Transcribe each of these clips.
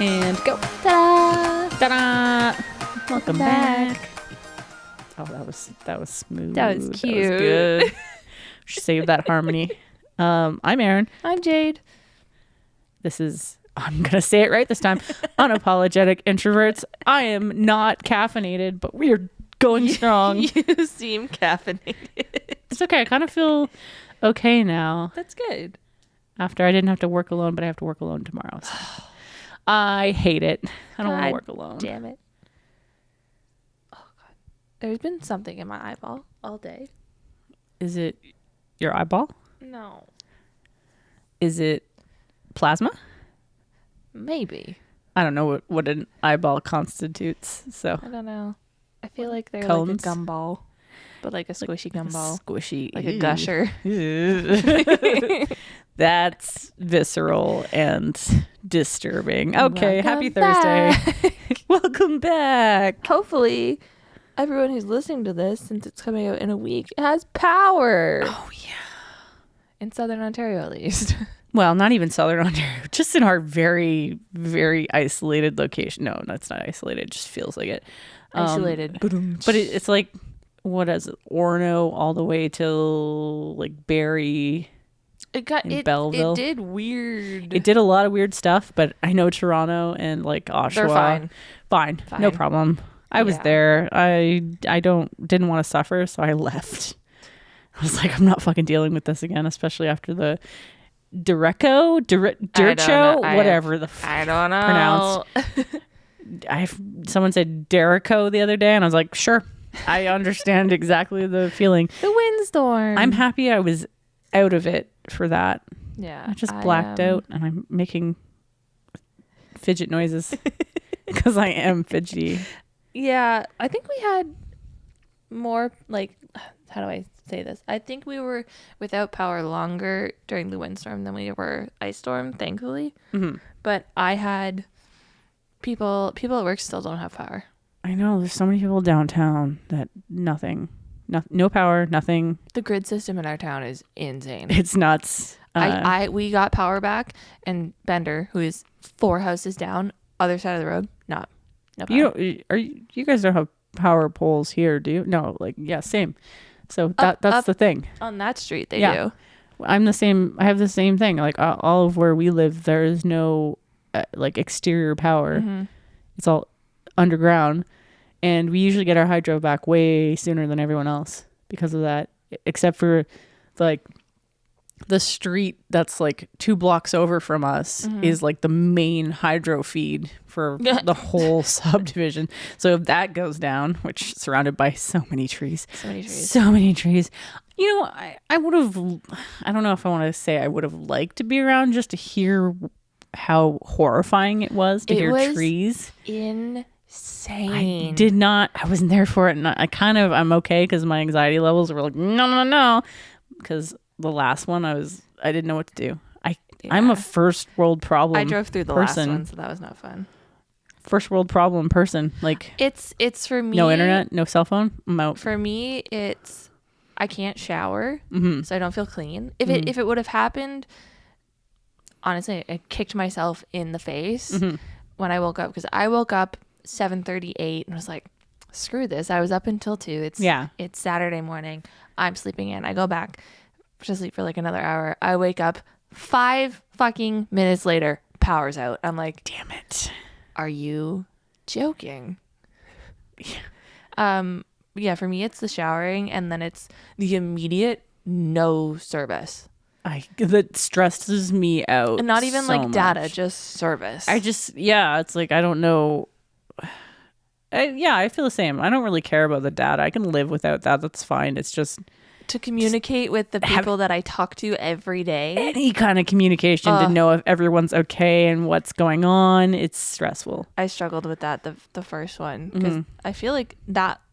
And go. Ta-da! Ta-da! Welcome back. back. Oh, that was smooth. That was cute. That was good. Should save that harmony. I'm Aaron. I'm Jade. This is, I'm going to say it right this time, Unapologetic Introverts. I am not caffeinated, but we are going strong. You seem caffeinated. It's okay. I kind of feel okay now. That's good. After I didn't have to work alone, but I have to work alone tomorrow. So. I hate it. I don't want to work alone. Damn it. Oh, God. There's been something in my eyeball all day. Is it your eyeball? No. Is it plasma? Maybe. I don't know what an eyeball constitutes. So I don't know. I feel like they're Cones? like a gumball. But like a squishy gumball. Squishy. Like a gusher. That's visceral and disturbing. Okay, happy Welcome Thursday. Welcome back. Hopefully, everyone who's listening to this, since it's coming out in a week, has power. Oh, yeah. In Southern Ontario, at least. Well, not even Southern Ontario. Just in our very, very isolated location. No, it's not isolated. It just feels like it. Isolated. But it's like, what is it? Orono all the way till like Barrie. In Belleville. It did weird. It did a lot of weird stuff, but I know Toronto and like Oshawa. They're fine. Fine. No problem. I was there. I didn't want to suffer, so I left. I was like, I'm not fucking dealing with this again, especially after the Derecho, whatever the I don't know. pronounced. Someone said Derico the other day, and I was like, sure, I understand exactly the feeling. The windstorm. I'm happy I was out of it for that. Yeah. I just blacked out, and I'm making fidget noises because I am fidgety. Yeah, I think we had more, like, how do I say this? I think we were without power longer during the windstorm than we were ice storm, thankfully. Mm-hmm. But I had people at work still don't have power. I know there's so many people downtown that no power, nothing. The grid system in our town is insane. It's nuts. We got power back, and Bender, who is 4 houses down, other side of the road, no power. You guys don't have power poles here, do you? No, same. So that's the thing. On that street, they do. I'm the same. I have the same thing. Like all of where we live, there is no exterior power. Mm-hmm. It's all underground, and we usually get our hydro back way sooner than everyone else because of that. Except for the street that's like 2 blocks over from us is like the main hydro feed for the whole subdivision. So if that goes down, which is surrounded by so many trees. You know, I would have, I don't know if I want to say I would have liked to be around just to hear how horrifying it was to hear trees. Insane. I wasn't there for it. And I'm okay because my anxiety levels were like, no. Because the last one, I didn't know what to do. I'm a first world problem. I drove through the last one, so that was not fun. First world problem person. Like it's for me. No internet, no cell phone. I'm out. For me, it's I can't shower, so I don't feel clean. If it would have happened, honestly, I kicked myself in the face when I woke up, because I woke up 7:38 and was like, screw this. I was up until 2. It's Saturday morning. I'm sleeping in. I go back to sleep for like another hour. I wake up 5 fucking minutes later, power's out. I'm like, damn it. Are you joking? Yeah, for me it's the showering, and then it's the immediate no service. That stresses me out. And not even so like data, much. just service. It's like I don't know. I feel the same. I don't really care about the data. I can live without that. That's fine. It's just to communicate with the people that I talk to every day. Any kind of communication to know if everyone's okay and what's going on. It's stressful. I struggled with that the first one, because I feel like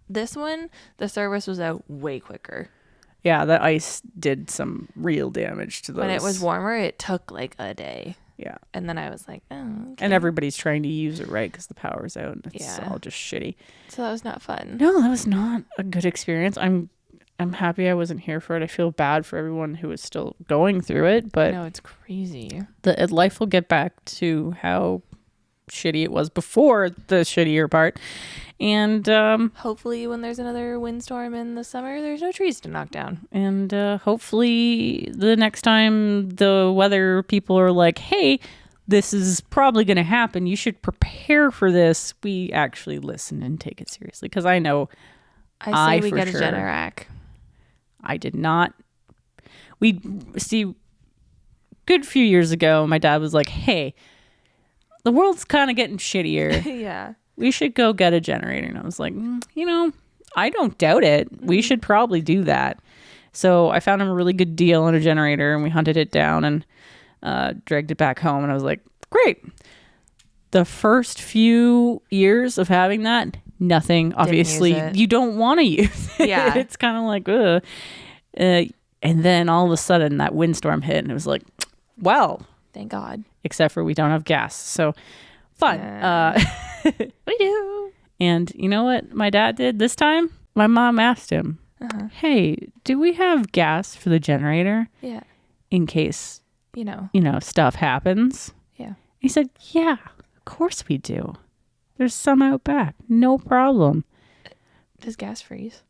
this one, the service was out way quicker. Yeah, the ice did some real damage to those. When it was warmer, it took like a day. Yeah. And then I was like, oh, okay. And everybody's trying to use it, right? Because the power's out. And it's all just shitty. So that was not fun. No, that was not a good experience. I'm happy I wasn't here for it. I feel bad for everyone who is still going through it. But no, it's crazy. Life will get back to how shitty it was before the shittier part. And hopefully when there's another windstorm in the summer, there's no trees to knock down. And hopefully the next time the weather people are like, hey, this is probably going to happen, you should prepare for this, we actually listen and take it seriously. Because I know I say we get a Generac. I did not. We see, good few years ago, my dad was like, hey, the world's kind of getting shittier. Yeah. We should go get a generator. And I was like, I don't doubt it. We should probably do that. So I found him a really good deal on a generator, and we hunted it down and dragged it back home. And I was like, great. The first few years of having that, nothing. Obviously, you don't want to use it. Yeah. It's kind of like, ugh. And then all of a sudden that windstorm hit, and it was like, well. Thank God. Except for we don't have gas. So fun. We do. And you know what my dad did this time? My mom asked him, hey, do we have gas for the generator? Yeah. In case, you know, stuff happens. Yeah. He said, yeah, of course we do. There's some out back. No problem. Does gas freeze?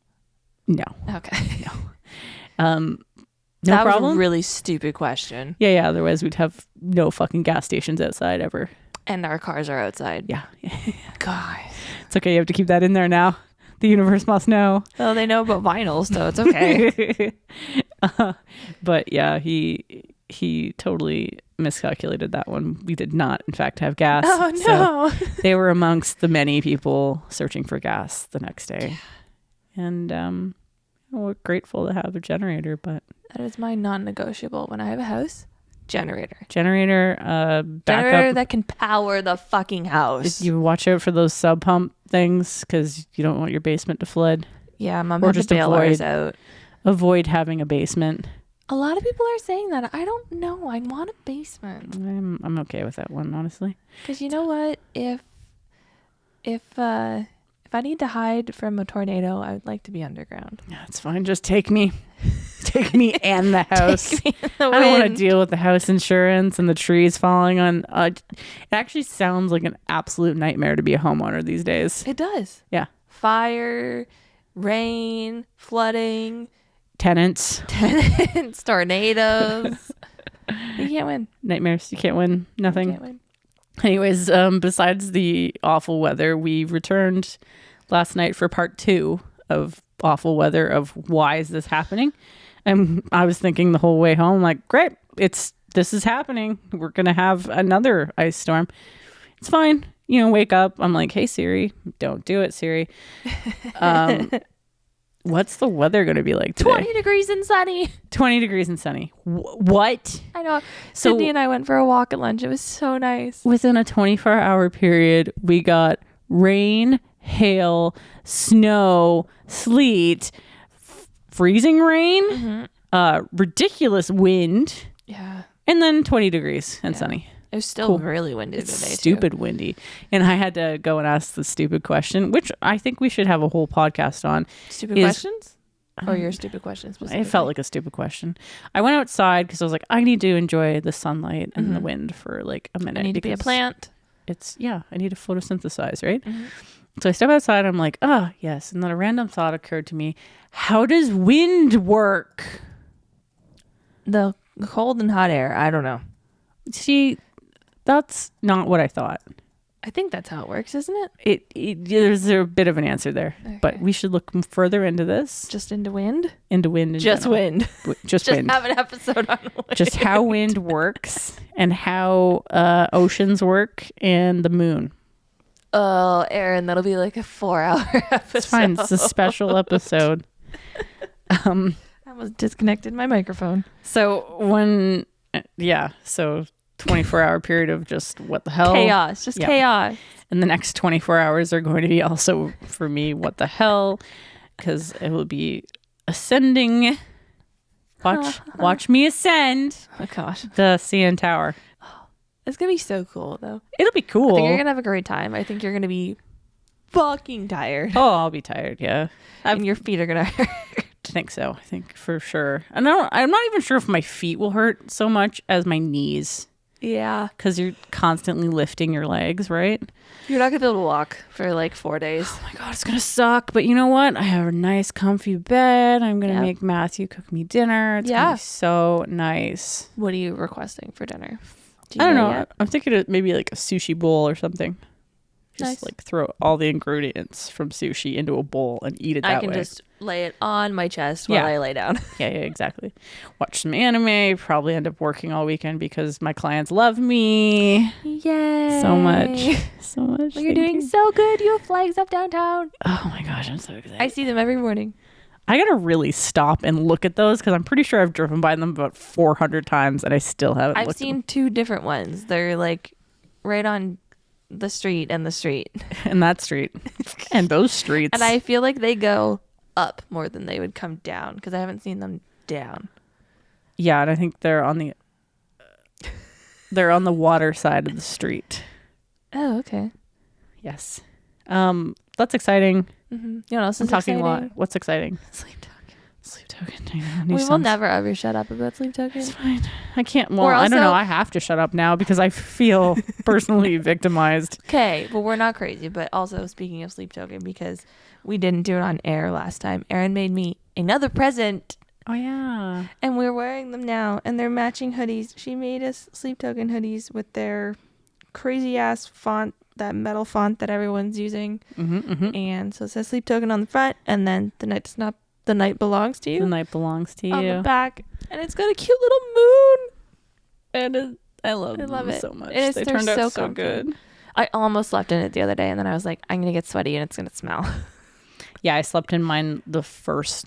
No. Okay. No. No that problem. Was a really stupid question. Yeah. Otherwise, we'd have no fucking gas stations outside ever. And our cars are outside. Yeah. God. It's okay. You have to keep that in there now. The universe must know. Well, they know about vinyls, so it's okay. But yeah, he totally miscalculated that one. We did not, in fact, have gas. Oh, no. So they were amongst the many people searching for gas the next day. Yeah. And we're grateful to have a generator, but... That is my non-negotiable when I have a house. Generator backup. Generator that can power the fucking house. You watch out for those sub pump things because you don't want your basement to flood. Yeah, Mom had to bail ours out. Avoid having a basement. A lot of people are saying that. I don't know. I want a basement. I'm okay with that one, honestly. Because you know what? If I need to hide from a tornado, I would like to be underground. Yeah, it's fine. Just take me. Take me and the house. Take me in the I don't want to deal with the house insurance and the trees falling on. It actually sounds like an absolute nightmare to be a homeowner these days. It does. Yeah. Fire, rain, flooding. Tenants, tornadoes. You can't win. Nightmares. You can't win. Nothing. You can't win. Anyways, besides the awful weather, we returned last night for part 2 of awful weather of why is this happening. And I was thinking the whole way home, like, great, this is happening. We're going to have another ice storm. It's fine. Wake up. I'm like, hey, Siri, don't do it, Siri. What's the weather going to be like today? 20 degrees and sunny. 20 degrees and sunny. What? I know. So, Sydney and I went for a walk at lunch. It was so nice. Within a 24-hour period, we got rain, hail, snow, sleet, freezing rain, ridiculous wind. Yeah. And then 20 degrees and sunny. It was still really windy today, stupid windy. And I had to go and ask the stupid question, which I think we should have a whole podcast on. Stupid questions? Or your stupid questions specifically? It felt like a stupid question. I went outside because I was like, I need to enjoy the sunlight and the wind for like a minute. I need to be a plant. I need to photosynthesize, right? So I step outside. I'm like, yes. And then a random thought occurred to me. How does wind work? The cold and hot air. I don't know. See, that's not what I thought. I think that's how it works, isn't it? There's a bit of an answer there, but we should look further into this. Just into wind? Into wind. In just general. Wind. Just wind. Have an episode on wind. Just how wind works and how oceans work and the moon. Oh, Aaron, that'll be like a 4-hour episode. It's fine. It's a special episode. I almost disconnected my microphone. So 24-hour period of just what the hell? Chaos. Just chaos. And the next 24 hours are going to be also, for me, what the hell? Because it will be ascending. Watch me ascend. Oh, gosh. The CN Tower. It's going to be so cool, though. It'll be cool. I think you're going to have a great time. I think you're going to be fucking tired. Oh, I'll be tired, yeah. And your feet are going to hurt. I think so. I think for sure. And I'm not even sure if my feet will hurt so much as my knees. Yeah. because you're constantly lifting your legs, right? You're not going to be able to walk for like 4 days. Oh my God, it's going to suck. But you know what? I have a nice, comfy bed. I'm going to make Matthew cook me dinner. It's going to be so nice. What are you requesting for dinner? I don't know. I'm thinking of maybe like a sushi bowl or something. Just like throw all the ingredients from sushi into a bowl and eat it that way. I can just lay it on my chest while I lay down. Yeah, exactly. Watch some anime. Probably end up working all weekend because my clients love me. Yay. So much. So much. Well, you're doing so good. You have flags up downtown. Oh my gosh, I'm so excited. I see them every morning. I gotta really stop and look at those because I'm pretty sure I've driven by them about 400 times and I still haven't looked at them. I've seen 2 different ones. They're like right on the street and the street. And that street. And those streets. And I feel like they go up more than they would come down because I haven't seen them down. Yeah, and I think they're on the water side of the street. Oh, okay. Yes. That's exciting. Mm-hmm. You know what else I'm is talking exciting? a lot. What's exciting? Sleep token. Sleep token. I know. We will never ever shut up about sleep token. It's fine. I can't. Well, I don't know. I have to shut up now because I feel personally victimized. Okay, well, we're not crazy, but also speaking of sleep token, because we didn't do it on air last time, Aaron made me another present. Oh yeah. And we're wearing them now, and they're matching hoodies. She made us sleep token hoodies with their crazy ass font, that metal font that everyone's using. And so it says sleep token on the front, and then the night belongs to you. The night belongs to you. On the back. And it's got a cute little moon. And I love it so much. They turned out so good. I almost slept in it the other day, and then I was like, I'm going to get sweaty and it's going to smell. Yeah, I slept in mine the first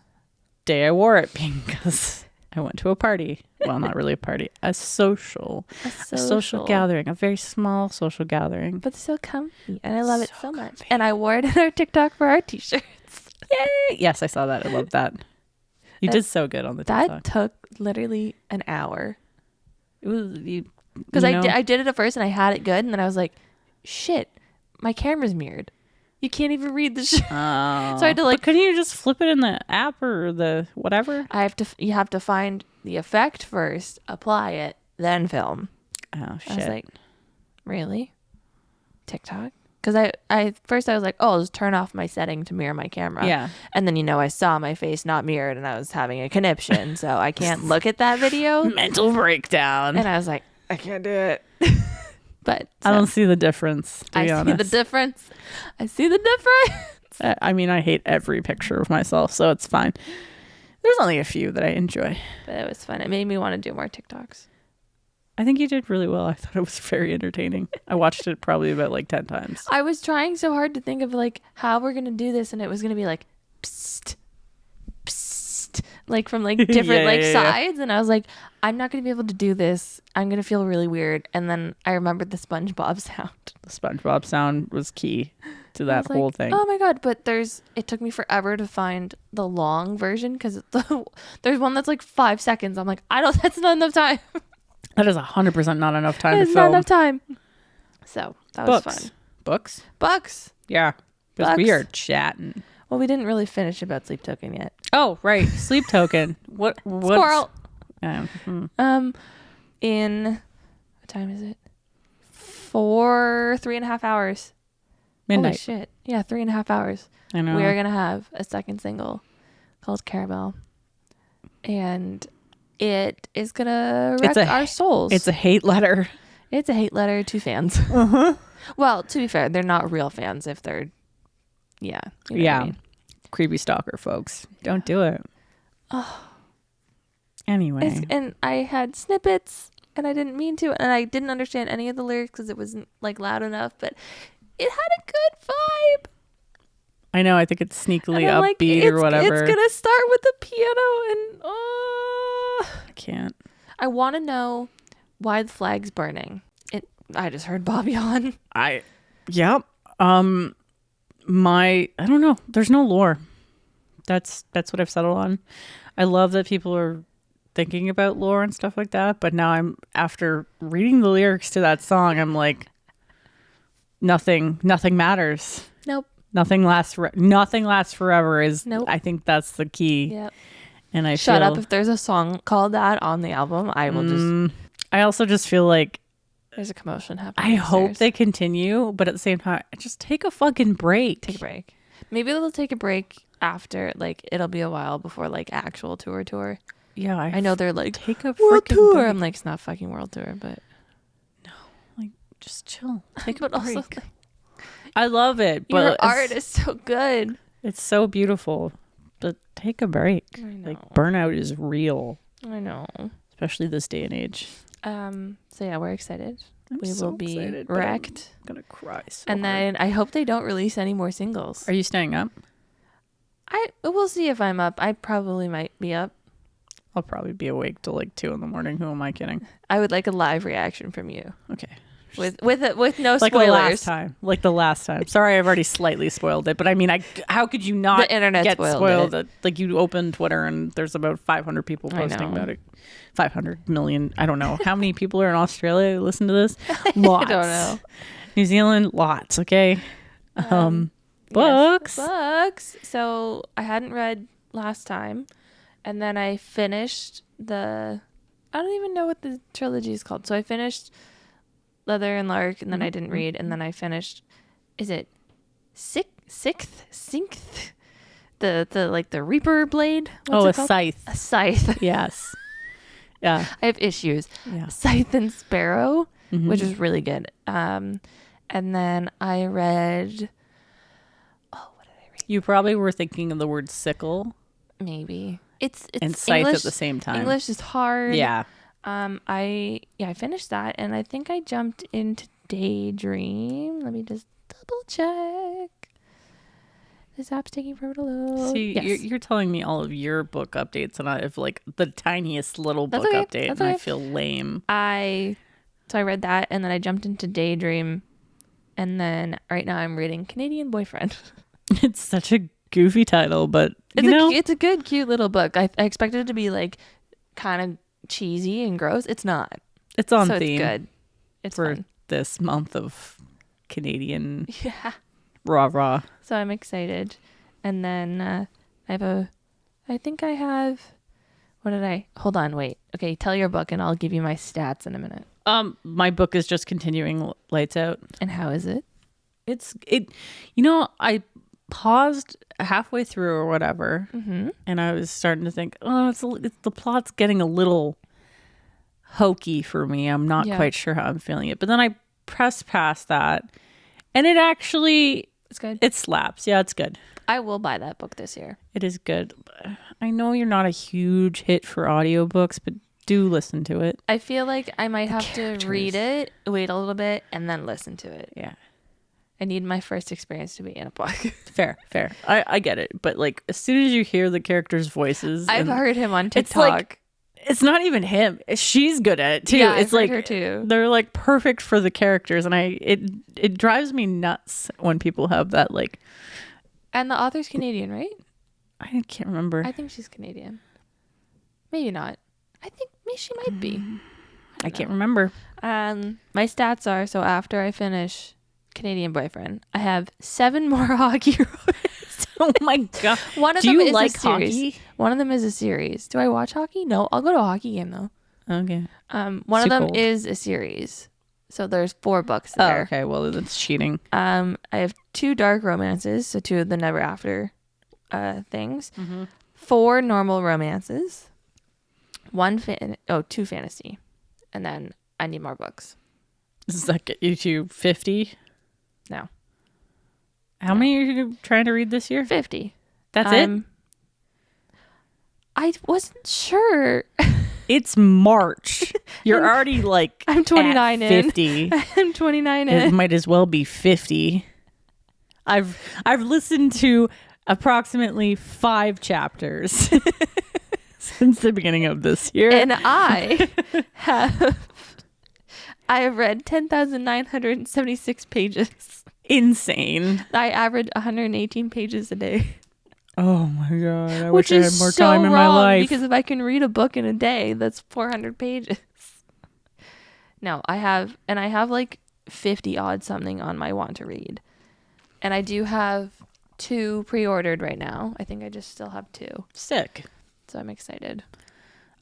day I wore it because I went to a party. Well, not really a party. A social gathering. A very small social gathering. But so comfy. And I love it so much. And I wore it in our TikTok for our t-shirts. Yay! Yes, I saw that. I love that. You did so good on the TikTok. That took literally an hour. It was because I did it at first and I had it good, and then I was like, shit, my camera's mirrored. You can't even read the shit. Oh. So I had to couldn't you just flip it in the app or the whatever? You have to find the effect first, apply it, then film. Oh shit. I was like, really? TikTok? Because I first I was like, oh, I'll just turn off my setting to mirror my camera. Yeah. And then, I saw my face not mirrored and I was having a conniption. So I can't look at that video. Mental breakdown. And I was like, I can't do it. But I don't see the difference, to be honest. I see the difference. I mean, I hate every picture of myself, so it's fine. There's only a few that I enjoy. But it was fun. It made me want to do more TikToks. I think you did really well. I thought it was very entertaining. I watched it probably about 10 times. I was trying so hard to think of how we're going to do this, and it was going to be like, psst, psst, from different sides. And I was like, I'm not going to be able to do this. I'm going to feel really weird. And then I remembered the SpongeBob sound. The SpongeBob sound was key to that whole thing. Oh my God. But it took me forever to find the long version because there's one that's 5 seconds. I'm like, that's not enough time. That is 100% not enough time to film. It's not enough time. So that was fun. Books? Yeah. Because we are chatting. Well, we didn't really finish about Sleep Token yet. Oh, right. Sleep Token. What? Squirrel. In what time is it? 3.5 hours. Midnight. Holy shit. Yeah, 3.5 hours. I know. We are going to have a second single called Caramel. And it is going to wreck our souls. It's a hate letter. It's a hate letter to fans. Uh-huh. Well, to be fair, they're not real fans if they're, yeah. You know what I mean? Creepy stalker, folks. Don't do it. Oh. Anyway. And I had snippets, and I didn't mean to, and I didn't understand any of the lyrics because it wasn't loud enough, but it had a good vibe. I know. I think it's sneakily upbeat or whatever. It's going to start with the piano, and I can't. I want to know why the flag's burning. I just heard Bobby on. Yep. I don't know. There's no lore. That's what I've settled on. I love that people are thinking about lore and stuff like that, but now after reading the lyrics to that song, I'm like, nothing matters. Nope. Nothing lasts forever is, nope. I think that's the key. Yep. And Shut up if there's a song called that on the album. I will just. I also just feel like There's a commotion happening. I hope upstairs. they continue, but at the same time, just take a fucking break. Take a break. Maybe they'll take a break after, like, it'll be a while before, like, actual tour. Yeah, I know they're like, take a world freaking tour. break. I'm like, it's not fucking world tour, but Like, just chill. Take a but break. also, like, I love it, but your art is so good. it's so beautiful. But take a break. I know. Like, burnout is real, I know. especially this day and age. So yeah, we're excited. I'm We so will be excited, but wrecked. I'm gonna cry so And hard. then I hope they don't release any more singles. Are you staying up? We'll see if I'm up. I probably might be up. I'll probably be awake till like 2 a.m. Who am I kidding? I would like a live reaction from you Okay. with no Like spoilers. the last time. Like the last time. Sorry, I've already slightly spoiled it, but I mean, how could you not The internet get spoiled it? Like you open Twitter and there's about 500 people I posting know. about it. 500 million. I don't know. How many people are in Australia who listen to this? Lots. I don't know. New Zealand, lots. Okay. Books. Yes, books. So I hadn't read last time, and then I finished I don't even know what the trilogy is called. So I finished Leather and Lark, and then I didn't read, and then I finished. Is it sixth? The like the Reaper blade. What's it called? Scythe. A scythe. Yes. Yeah. I have issues. Yeah. Scythe and Sparrow, Mhm. which is really good. And then I read. Oh, what did I read? You probably were thinking of the word sickle Maybe it's and scythe English, at the same time. English is hard. Yeah. I finished that, and I think I jumped into Daydream. Let me just double check. This app's taking forever to load. See, Yes. you're telling me all of your book updates, and I have like the tiniest little That's book okay. update, That's and I okay. feel lame. So I read that, and then I jumped into Daydream, and then right now I'm reading Canadian Boyfriend. It's such a goofy title, but It's a good, cute little book. I expected it to be like kind of cheesy and gross. It's not. it's on So theme it's good. It's for fun. this month of Canadian Yeah. rah. So I'm excited. And then I think I have, hold on, wait. Okay, tell your book and I'll give you my stats in a minute. My book is just continuing Lights Out. And how is it? I paused halfway through or whatever, and I was starting to think, the plot's getting a little hokey for me. I'm not quite sure how I'm feeling it. But then I pressed past that, and it actually, It's good. it slaps. Yeah, it's good. I will buy that book this year. It is good. I know you're not a huge hit for audiobooks, but do listen to it. I feel like I might have to read it, wait a little bit, and then listen to it. Yeah. I need my first experience to be in a book. Fair. I get it. But like, as soon as you hear the characters' voices, I've heard him on TikTok. it's like, it's not even him. She's good at it too. Yeah, it's I've like heard her too. They're like perfect for the characters, and it drives me nuts when people have that like. And the author's Canadian, right? I can't remember. I think she's Canadian. Maybe not. I think maybe she might be. I can't remember. My stats are, so after I finish Canadian Boyfriend, I have 7 more hockey roles. Oh my god! One of Do them you is like a series. hockey? One of them is a series. Do I watch hockey? No, I'll go to a hockey game though. Okay. One of them is a series. So there's 4 books Oh, there. okay. Well, that's cheating. I have 2 dark romances, so 2 of the never after things. 4 normal romances. 2 fantasy. And then I need more books. Does that get you to 50? No. How many are you trying to read this year? 50. That's it? I wasn't sure. It's March. You're already like I'm 29 at in. 50. I'm 29 It in. might as well be 50. I've listened to approximately 5 chapters since the beginning of this year. And I have read 10,976 pages. Insane. I average 118 pages a day. Oh my god. I Which wish I is had more so time in my wrong, life. because if I can read a book in a day, that's 400 pages. No, I have like 50 odd something on my want to read. And I do have 2 pre-ordered right now. I think I just still have 2. Sick. So I'm excited.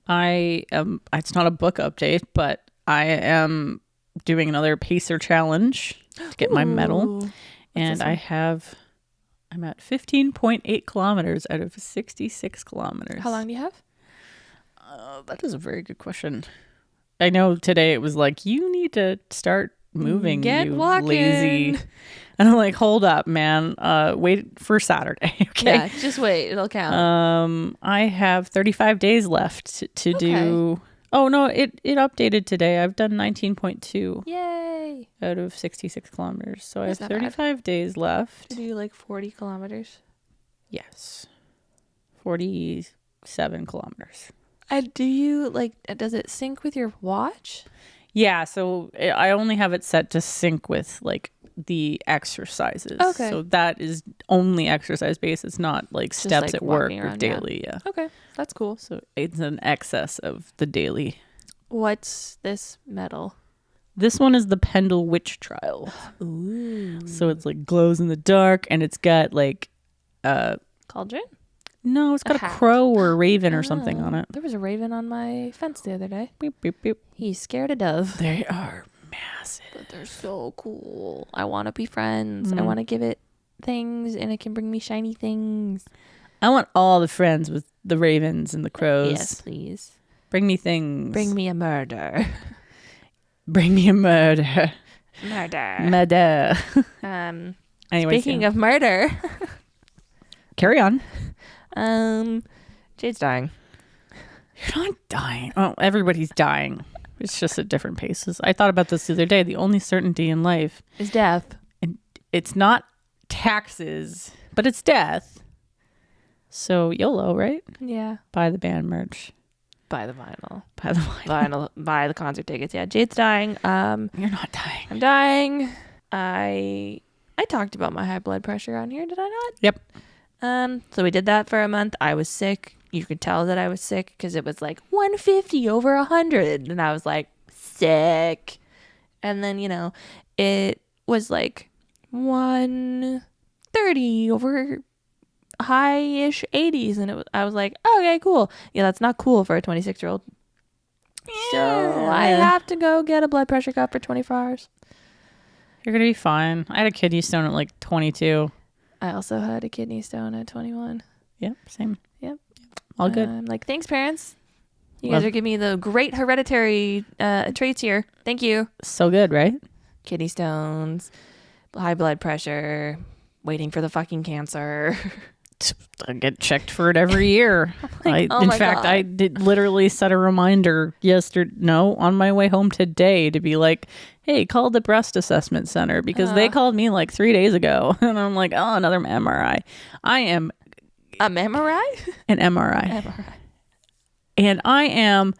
I am, it's not a book update, but I am doing another pacer challenge to get my medal. Ooh. And I'm at 15.8 kilometers out of 66 kilometers. How long do you have? That is a very good question. I know today it was like, you need to start moving, you walking. lazy. And I'm like, hold up, man. Wait for Saturday. Okay. Yeah, just wait. It'll count. I have 35 days left to do. Oh no, it updated today. I've done 19.2. Yay! Out of 66 kilometers. So That's I have not bad. 35 days left. To do like 40 kilometers. Yes. 47 kilometers. Do you does it sync with your watch? Yeah, so I only have it set to sync with like the exercises. Okay. So that is only exercise based. It's not like Just, steps like, at work walking or around, daily. Yeah. Okay, that's cool. So it's an excess of the daily. What's this medal? This one is the Pendle Witch Trial. Ooh. So it's like glows in the dark, and it's got like Cauldron? no, it's got a hat. crow or a raven or something on it. There was a raven on my fence the other day. Beep, beep, beep. He's scared of dove. They are massive. But they're so cool. I want to be friends. I want to give it things, and it can bring me shiny things. I want all the friends with the ravens and the crows. Yes, please. Bring me things. Bring me a murder. Bring me a murder. Murder. Murder. Anyways, Speaking of murder. carry on. Jade's dying. You're not dying. Oh, everybody's dying. It's just at different paces. I thought about this the other day. The only certainty in life Is death. and it's not taxes, but it's death. So YOLO, right? Yeah. Buy the band merch. Buy the vinyl. Buy the vinyl. Buy the concert tickets. Yeah, Jade's dying. You're not dying. I'm dying. I talked about my high blood pressure on here, did I not? Yep. So we did that for a month. I was sick. You could tell that I was sick because it was like 150 over 100. And I was like, sick. And then, it was like 130 over high-ish 80s. And I was like, okay, cool. Yeah, that's not cool for a 26-year-old. So I have to go get a blood pressure cuff for 24 hours. You're going to be fine. I had a kidney stone at like 22. I also had a kidney stone at 21. Yep, same. Yep. All good. I'm like, thanks, parents. You guys are giving me the great hereditary traits here. Thank you. So good, right? Kidney stones, high blood pressure, waiting for the fucking cancer. I get checked for it every year. Like, oh in my fact, God. I did literally set a reminder on my way home today to be like, hey, call the breast assessment center because they called me like 3 days ago. And I'm like, oh, another MRI. I am A MRI? an MRI. MRI. And I am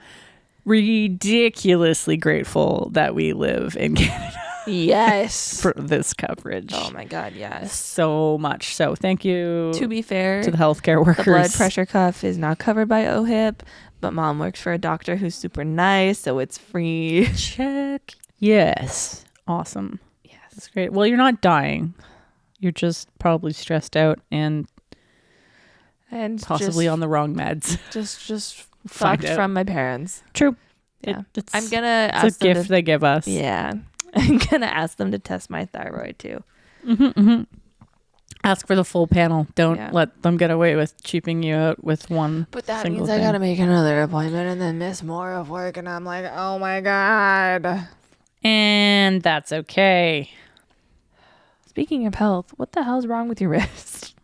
ridiculously grateful that we live in Canada Yes. for this coverage. Oh my God, yes. So much. So thank you To be fair, to the healthcare workers. the blood pressure cuff is not covered by OHIP, but mom works for a doctor who's super nice, so it's free. Check. Yes. Awesome. Yes. That's great. Well, you're not dying. You're just probably stressed out and And possibly on the wrong meds. just Find fucked out. from my parents. True. Yeah. It's I'm gonna a ask them gift to, they give us. yeah. I'm gonna ask them to test my thyroid too. Ask for the full panel. Don't Yeah. let them get away with cheaping you out with one. But that single means I thing. gotta make another appointment and then miss more of work, and I'm like, oh my God. And that's okay. Speaking of health, what the hell's wrong with your wrist?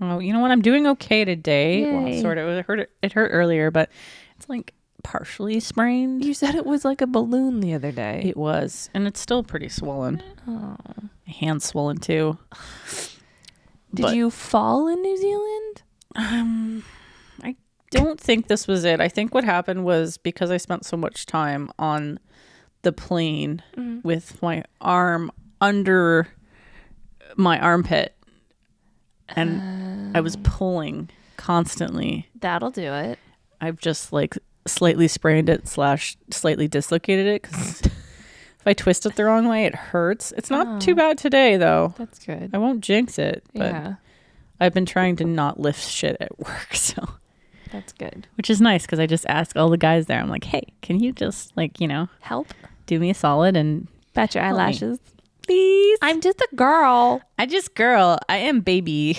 Oh, you know what? I'm doing okay today. Well, Yay. sort of. It hurt earlier, but it's like partially sprained. You said it was like a balloon the other day. It was, and it's still pretty swollen. Oh. My hand's swollen too. Did you fall in New Zealand? I don't think this was it. I think what happened was because I spent so much time on the plane with my arm under my armpit and I was pulling constantly. That'll do it. I've just like slightly sprained it / slightly dislocated it because if I twist it the wrong way, it hurts. It's not too bad today though. That's good. I won't jinx it, but Yeah, I've been trying to not lift shit at work, so that's good. which is nice because I just ask all the guys there. I'm like, hey, can you just like, Help? do me a solid and bat your help me. eyelashes. Please. I'm just a girl. I am baby.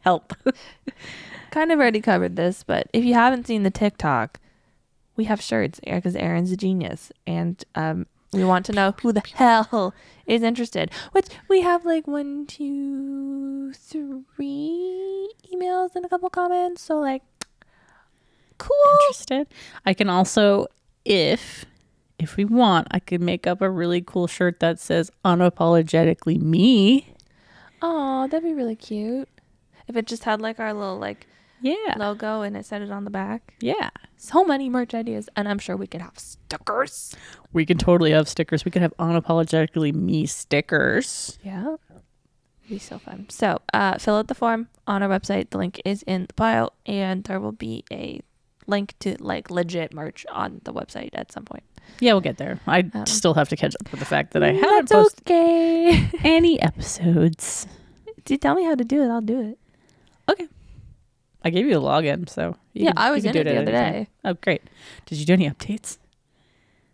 Help. Kind of already covered this, but if you haven't seen the TikTok, we have shirts because Aaron's a genius, and we want to know who the hell is interested. Which we have like 1, 2, 3 emails and a couple comments. So like, cool. Interested. I can also, if we want, I could make up a really cool shirt that says unapologetically me. Oh, that'd be really cute. If it just had like our little like logo and it said it on the back. Yeah. So many merch ideas. And I'm sure we could have stickers. We can totally have stickers. We could have unapologetically me stickers. Yeah. It'd be so fun. So fill out the form on our website. The link is in the bio. And there will be a link to like legit merch on the website at some point. Yeah, we'll get there. I still have to catch up with the fact that I haven't posted any episodes. Do you tell me how to do it? I'll do it. Okay. I gave you a login, so I was in it the other day. Oh, great. Did you do any updates?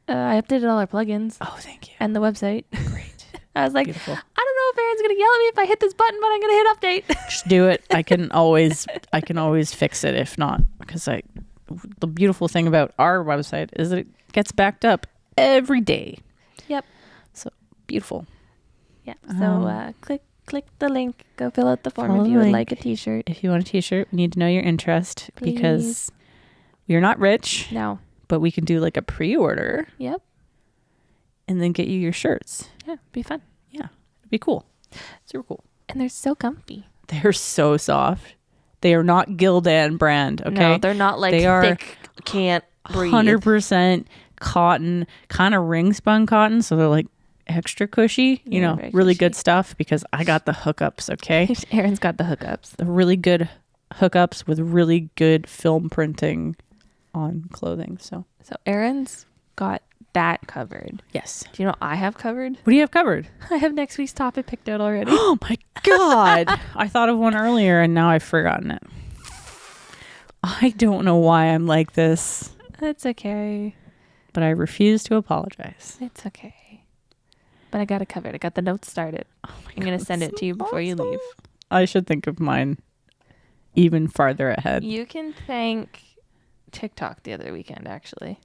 I updated all our plugins. Oh, thank you. And the website. Great. I was like, Beautiful. I don't know if Aaron's gonna yell at me if I hit this button, but I'm gonna hit update. Just do it. I can always fix it if not, because the beautiful thing about our website is that it gets backed up every day. Yep. So beautiful. Yeah. So click the link. Go fill out the form if you would like a t-shirt. If you want a t-shirt, we need to know your interest. Please. Because we are not rich. No. But we can do like a pre-order. Yep. And then get you your shirts. Yeah, be fun. Yeah. It'd be cool. Super cool. And they're so comfy. They're so soft. They are not Gildan brand, okay? No, they're not like thick, can't breathe. 100% cotton, kind of ring spun cotton, so they're like extra cushy, really good stuff because I got the hookups, okay? Aaron's got the hookups. The really good hookups with really good film printing on clothing. So Aaron's got that covered. Yes. Do you know what I have covered? What do you have covered? I have next week's topic picked out already. Oh my God. I thought of one earlier and now I've forgotten it. I don't know why I'm like this. That's okay. But I refuse to apologize. It's okay. But I got it covered. I got the notes started. Oh my God, I'm going to send it to you before you leave. I should think of mine even farther ahead. You can thank TikTok the other weekend, actually.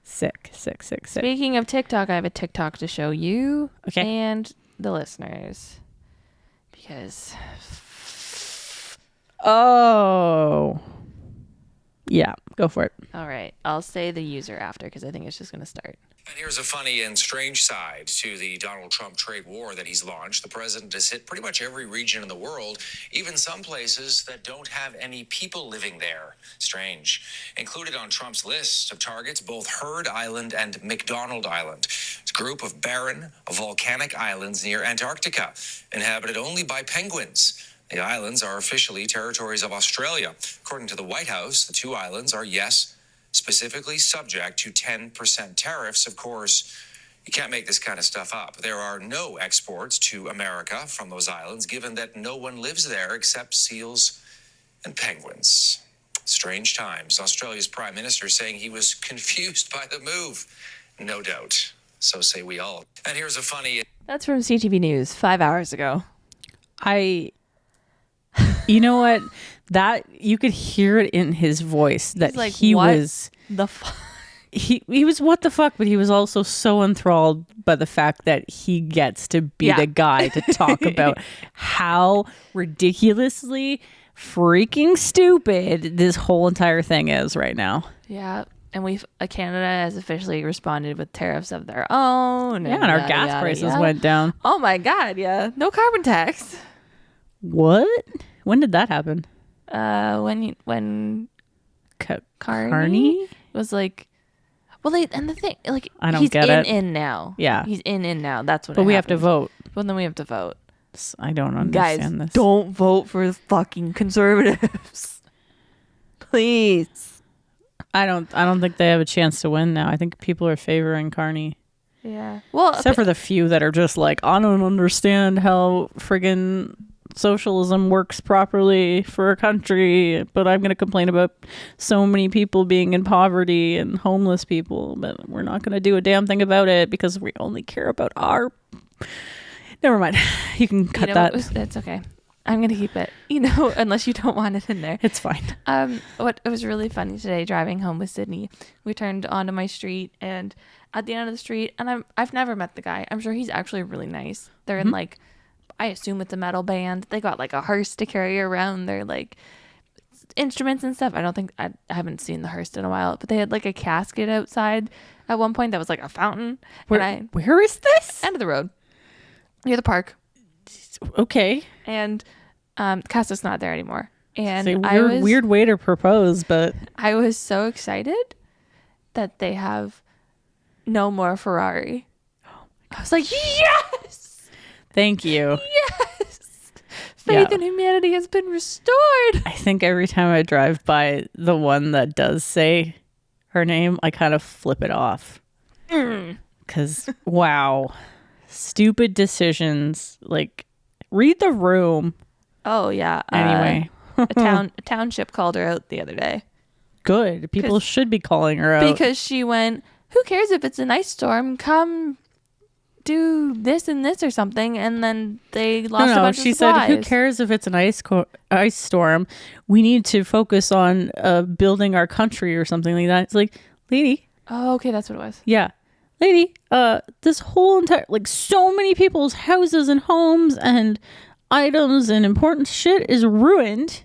Sick. Speaking of TikTok, I have a TikTok to show you and the listeners. Because... Oh. Yeah, go for it. All right. I'll say the user after because I think it's just going to start. And here's a funny and strange side to the Donald Trump trade war that he's launched. The president has hit pretty much every region in the world, even some places that don't have any people living there. Strange. Included on Trump's list of targets, both Heard Island and McDonald Island. It's a group of barren, volcanic islands near Antarctica, inhabited only by penguins. The islands are officially territories of Australia. According to the White House, the two islands are, specifically subject to 10% tariffs. Of course, you can't make this kind of stuff up. There are no exports to America from those islands, given that no one lives there except seals and penguins. Strange times. Australia's Prime Minister saying he was confused by the move. No doubt. So say we all. And here's a funny... That's from CTV News 5 hours ago. You know what? That you could hear it in his voice that like, he what was the fuck. He was what the fuck, but he was also so enthralled by the fact that he gets to be the guy to talk about how ridiculously freaking stupid this whole entire thing is right now. Yeah. And Canada has officially responded with tariffs of their own. And our gas prices went down. Oh my God. Yeah. No carbon tax. What? When did that happen? When Carney was like, well, and the thing, like, I don't he's get it. in now. Yeah, he's in now. That's what. But we have to vote. Well, then we have to vote. I don't understand this. Don't vote for the fucking conservatives, please. I don't think they have a chance to win now. I think people are favoring Carney. Yeah. Well, except for the few that are just like, I don't understand how friggin' socialism works properly for a country, but I'm going to complain about so many people being in poverty and homeless people, but we're not going to do a damn thing about it because we only care about our... Never mind. You can cut that. That's okay. I'm going to keep it, unless you don't want it in there. It's fine. It was really funny today driving home with Sydney. We turned onto my street, and at the end of the street, and I've never met the guy. I'm sure he's actually really nice. They're in like, I assume it's a metal band. They got like a hearse to carry around their like instruments and stuff. I haven't seen the hearse in a while, but they had like a casket outside at one point that was like a fountain. Where is this? End of the road. Near the park. Okay. And Casa's not there anymore. And it's a weird way to propose, but I was so excited that they have no more Ferrari. I was like, yes! Thank you. Yes! Faith in humanity has been restored. I think every time I drive by the one that does say her name, I kind of flip it off. Because, wow. Stupid decisions. Like, read the room. Oh, yeah. Anyway. A township called her out the other day. Good. People should be calling her out. Because she went, who cares if it's an ice storm? Come do this and this or something. And then they lost a bunch of supplies. She said, who cares if it's an ice storm? We need to focus on building our country or something like that. It's like, lady. Oh, okay. That's what it was. Yeah. Lady, this whole entire, like, so many people's houses and homes and items and important shit is ruined.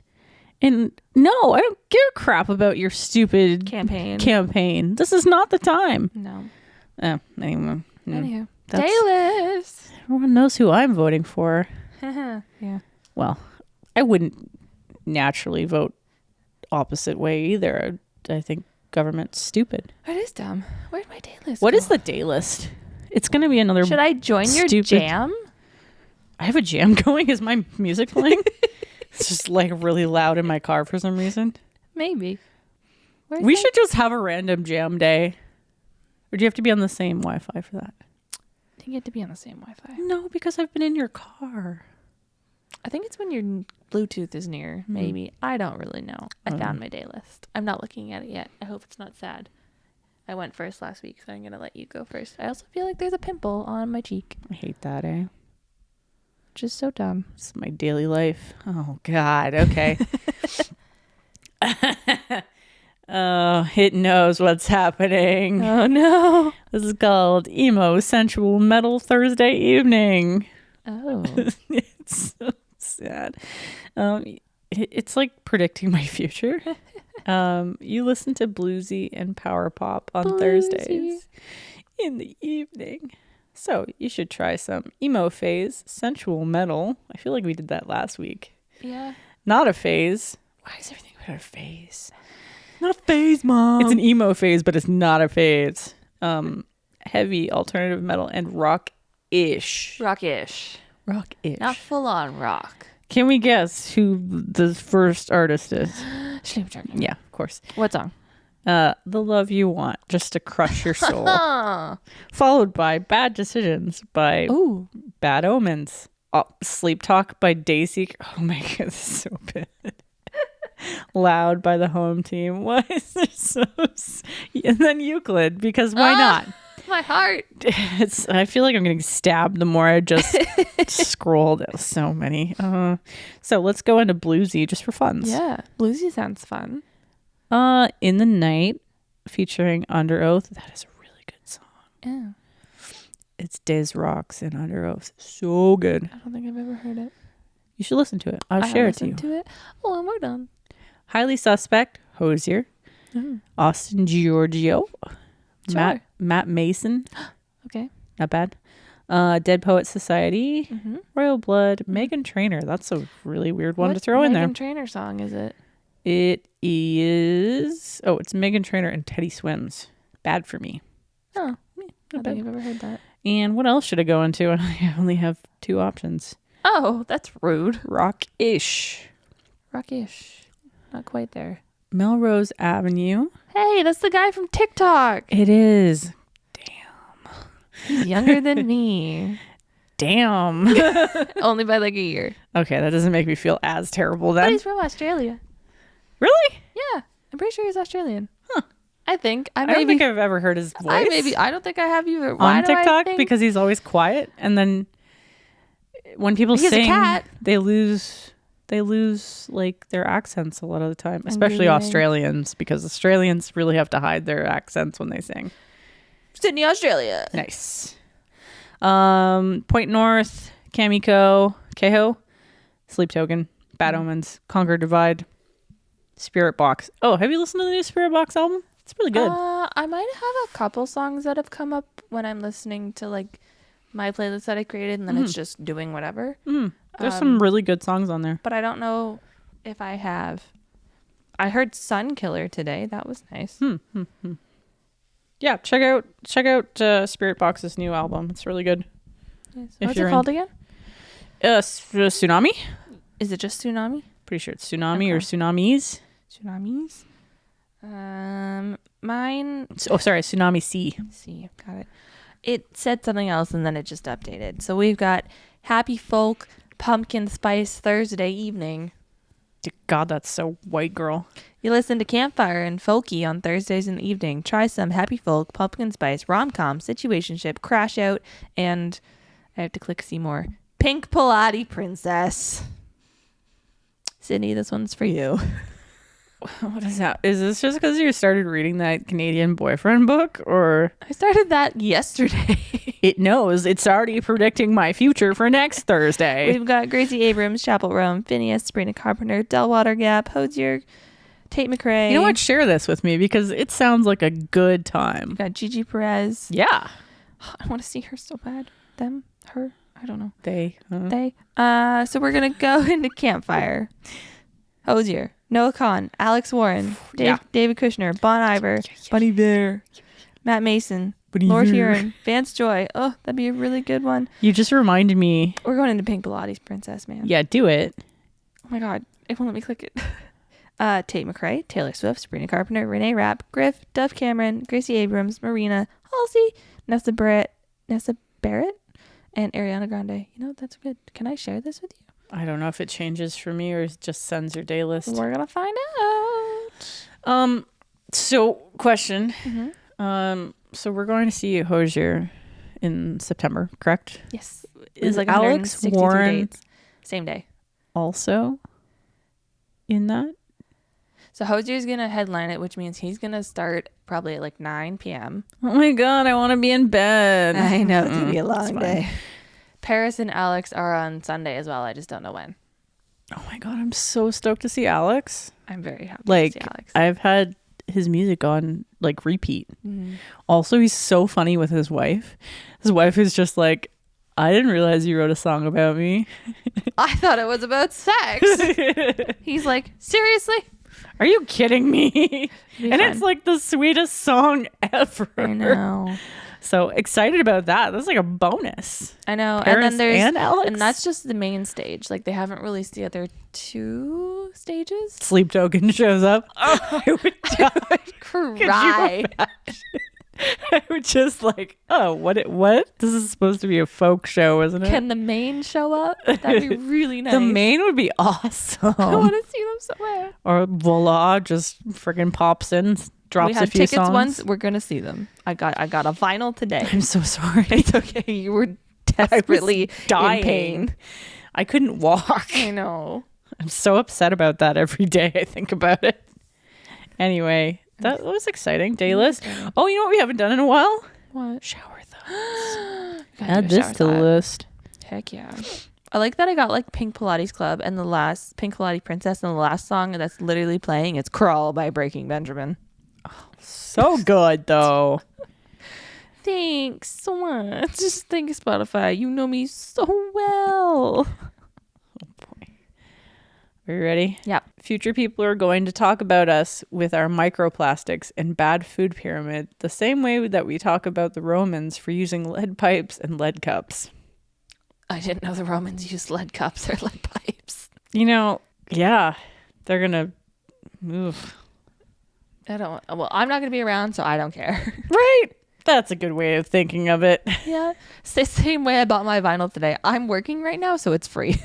And no, I don't give a crap about your stupid campaign. This is not the time. No. Anyway. Anywho. Daylist. Everyone knows who I'm voting for. Yeah. Well, I wouldn't naturally vote opposite way either. I think government's stupid. It is dumb. Where'd my day list What go? is the day list? It's going to be another Should I join your jam? I have a jam going. Is my music playing? It's just like really loud in my car for some reason. Maybe. We should just have a random jam day. Or do you have to be on the same Wi-Fi for that? I think you have to be on the same Wi-Fi. No, because I've been in your car. I think it's when your Bluetooth is near. Maybe. I don't really know. I found my day list. I'm not looking at it yet. I hope it's not sad. I went first last week, so I'm going to let you go first. I also feel like there's a pimple on my cheek. I hate that, eh? Which is so dumb. It's my daily life. Oh, God. Okay. Oh, it knows what's happening. Oh, no. This is called Emo Sensual Metal Thursday Evening. Oh. It's so sad. It's like predicting my future. You listen to bluesy and power pop on Thursdays in the evening. So you should try some emo phase sensual metal. I feel like we did that last week. Yeah. Not a phase. Why is everything about a phase? Not a phase, Mom. It's an emo phase, but it's not a phase. Heavy alternative metal and rock-ish. Rock-ish. Rock-ish. Not full-on rock. Can we guess who the first artist is? Yeah, of course. What song? The Love You Want, just to crush your soul. Followed by Bad Decisions by Bad Omens. Sleep Talk by Dayseeker. Oh my god, this is so bad. Loud by the Home Team. Why is there so... And then Euclid, because why not? My heart. I feel like I'm getting stabbed the more I just scrolled. So many. So let's go into bluesy just for fun. Yeah, bluesy sounds fun. In the Night, featuring Under Oath. That is a really good song. Yeah. It's Diz Rocks and Under Oath. So good. I don't think I've ever heard it. You should listen to it. I'll share it to you. To it. Oh, I'm more done. Highly Suspect, Hosier. Austin Giorgio. Sure. Matt Mason. Okay. Not bad. Dead Poet Society. Royal Blood. Meghan Trainor. That's a really weird one to throw in there. What Meghan Trainor song is it? It is... Oh, it's Meghan Trainor and Teddy Swims. Bad for Me. Oh. I don't think I've ever heard that. And what else should I go into? I only have 2 options. Oh, that's rude. Rock-ish. Rock-ish. Not quite there. Melrose Avenue. Hey, that's the guy from TikTok. It is. Damn. He's younger than me. Damn. Only by like a year. Okay, that doesn't make me feel as terrible But then. he's from Australia. Really? Yeah, I'm pretty sure he's Australian. Huh. I think. I don't think I've ever heard his voice I don't think I have either. on TikTok because he's always quiet, and then when people He's a sing, cat. they lose like their accents a lot of the time, especially breathing. Australians, because Australians really have to hide their accents when they sing. Sydney, Australia. Nice. Point North, Kamiko, Keho, Sleep Token, Bad Omens, Conquer Divide, Spirit Box. Oh, have you listened to the new Spirit Box album? It's really good. I might have a couple songs that have come up when I'm listening to like my playlist that I created, and then it's just doing whatever. There's some really good songs on there. But I don't know if I have. I heard Sun Killer today. That was nice. Yeah, check out Spirit Box's new album. It's really good. Yes. If What's you're it called again? Tsunami. Is it just Tsunami? Pretty sure it's Tsunami or Tsunamis. Tsunamis. Mine. Oh, sorry, Tsunami C. See, got it. It said something else and then it just updated. So we've got Happy Folk Pumpkin Spice Thursday evening. God, that's so white girl. You listen to Campfire and Folky on Thursdays in the evening. Try some Happy Folk, Pumpkin Spice, Rom-Com, Situationship, Crash Out, and I have to click see more. Pink Pilates Princess. Sydney, this one's for you. What is that? Is this just because you started reading that Canadian boyfriend book, or I started that yesterday. it knows it's already predicting my future for next Thursday? We've got Gracie Abrams, Chapel Rome, Phineas, Sabrina Carpenter, Delwater Gap, Hosier, Tate McRae. You know what? Share this with me because it sounds like a good time. We've got Gigi Perez. Yeah. I want to see her so bad. Them, her, I don't know. They. They. So we're going to go into Campfire. Hosier, Noah Khan, Alex Warren, David Kushner, Bon Iver, Bunny Bear, Matt Mason, Lord Huron, Vance Joy. Oh, that'd be a really good one. You just reminded me. We're going into Pink Pilates Princess, man. Yeah, do it. Oh my God. It won't let me click it. Tate McRae, Taylor Swift, Sabrina Carpenter, Renee Rapp, Griff, Dove Cameron, Gracie Abrams, Marina, Halsey, Nessa Barrett, and Ariana Grande. You know, that's good. Can I share this with you? I don't know if it changes for me or it just sends your day list. We're gonna find out. So question. So we're going to see Hosier in September, correct? Yes. Is like Alex Warren dates. Same day. also in that? So Hosier's gonna headline it, which means he's gonna start probably at like 9 p.m. Oh my God, I want to be in bed. I know, it's gonna be a long day. Paris and Alex are on Sunday as well. I just don't know when. Oh my God, I'm so stoked to see Alex. I'm very happy to see Alex. I've had his music on like repeat. Also, he's so funny with his wife. His wife is just like, I didn't realize you wrote a song about me. I thought it was about sex. He's like, seriously? Are you kidding me? And fun. it's like the sweetest song ever. I know. So excited about that. That's like a bonus. I know. Paris and then there's and Alex? and that's just the main stage. Like they haven't released the other 2 stages. Sleep Token shows up. Oh, I would die. Cry. I would just like, oh, what? This is supposed to be a folk show, isn't it? Can the main show up? That'd be really nice. The main would be awesome. I want to see them so bad. Or voila, just friggin' pops in, drops We have a few tickets songs. once. We're gonna see them. I got a vinyl today. I'm so sorry. It's okay. You were desperately dying. in pain. I couldn't walk. I know. I'm so upset about that every day I think about it. Anyway, that was exciting. Day list. Oh, you know what we haven't done in a while? What? Shower thoughts. Gotta Add do a this shower to the thought. list. Heck yeah. I like that I got like Pink Pilates Club and the last Pink Pilates Princess, and the last song that's literally playing, it's Crawl by Breaking Benjamin. So good though. Thanks so much. Just thank you, Spotify. You know me so well. Are you ready? Yeah. Future people are going to talk about us with our microplastics and bad food pyramid the same way that we talk about the Romans for using lead pipes and lead cups. I didn't know the Romans used lead cups or lead pipes. You know, yeah, they're going to move. I'm not going to be around, so I don't care. Right. That's a good way of thinking of it. Yeah. It's the same way I bought my vinyl today. I'm working right now, so it's free.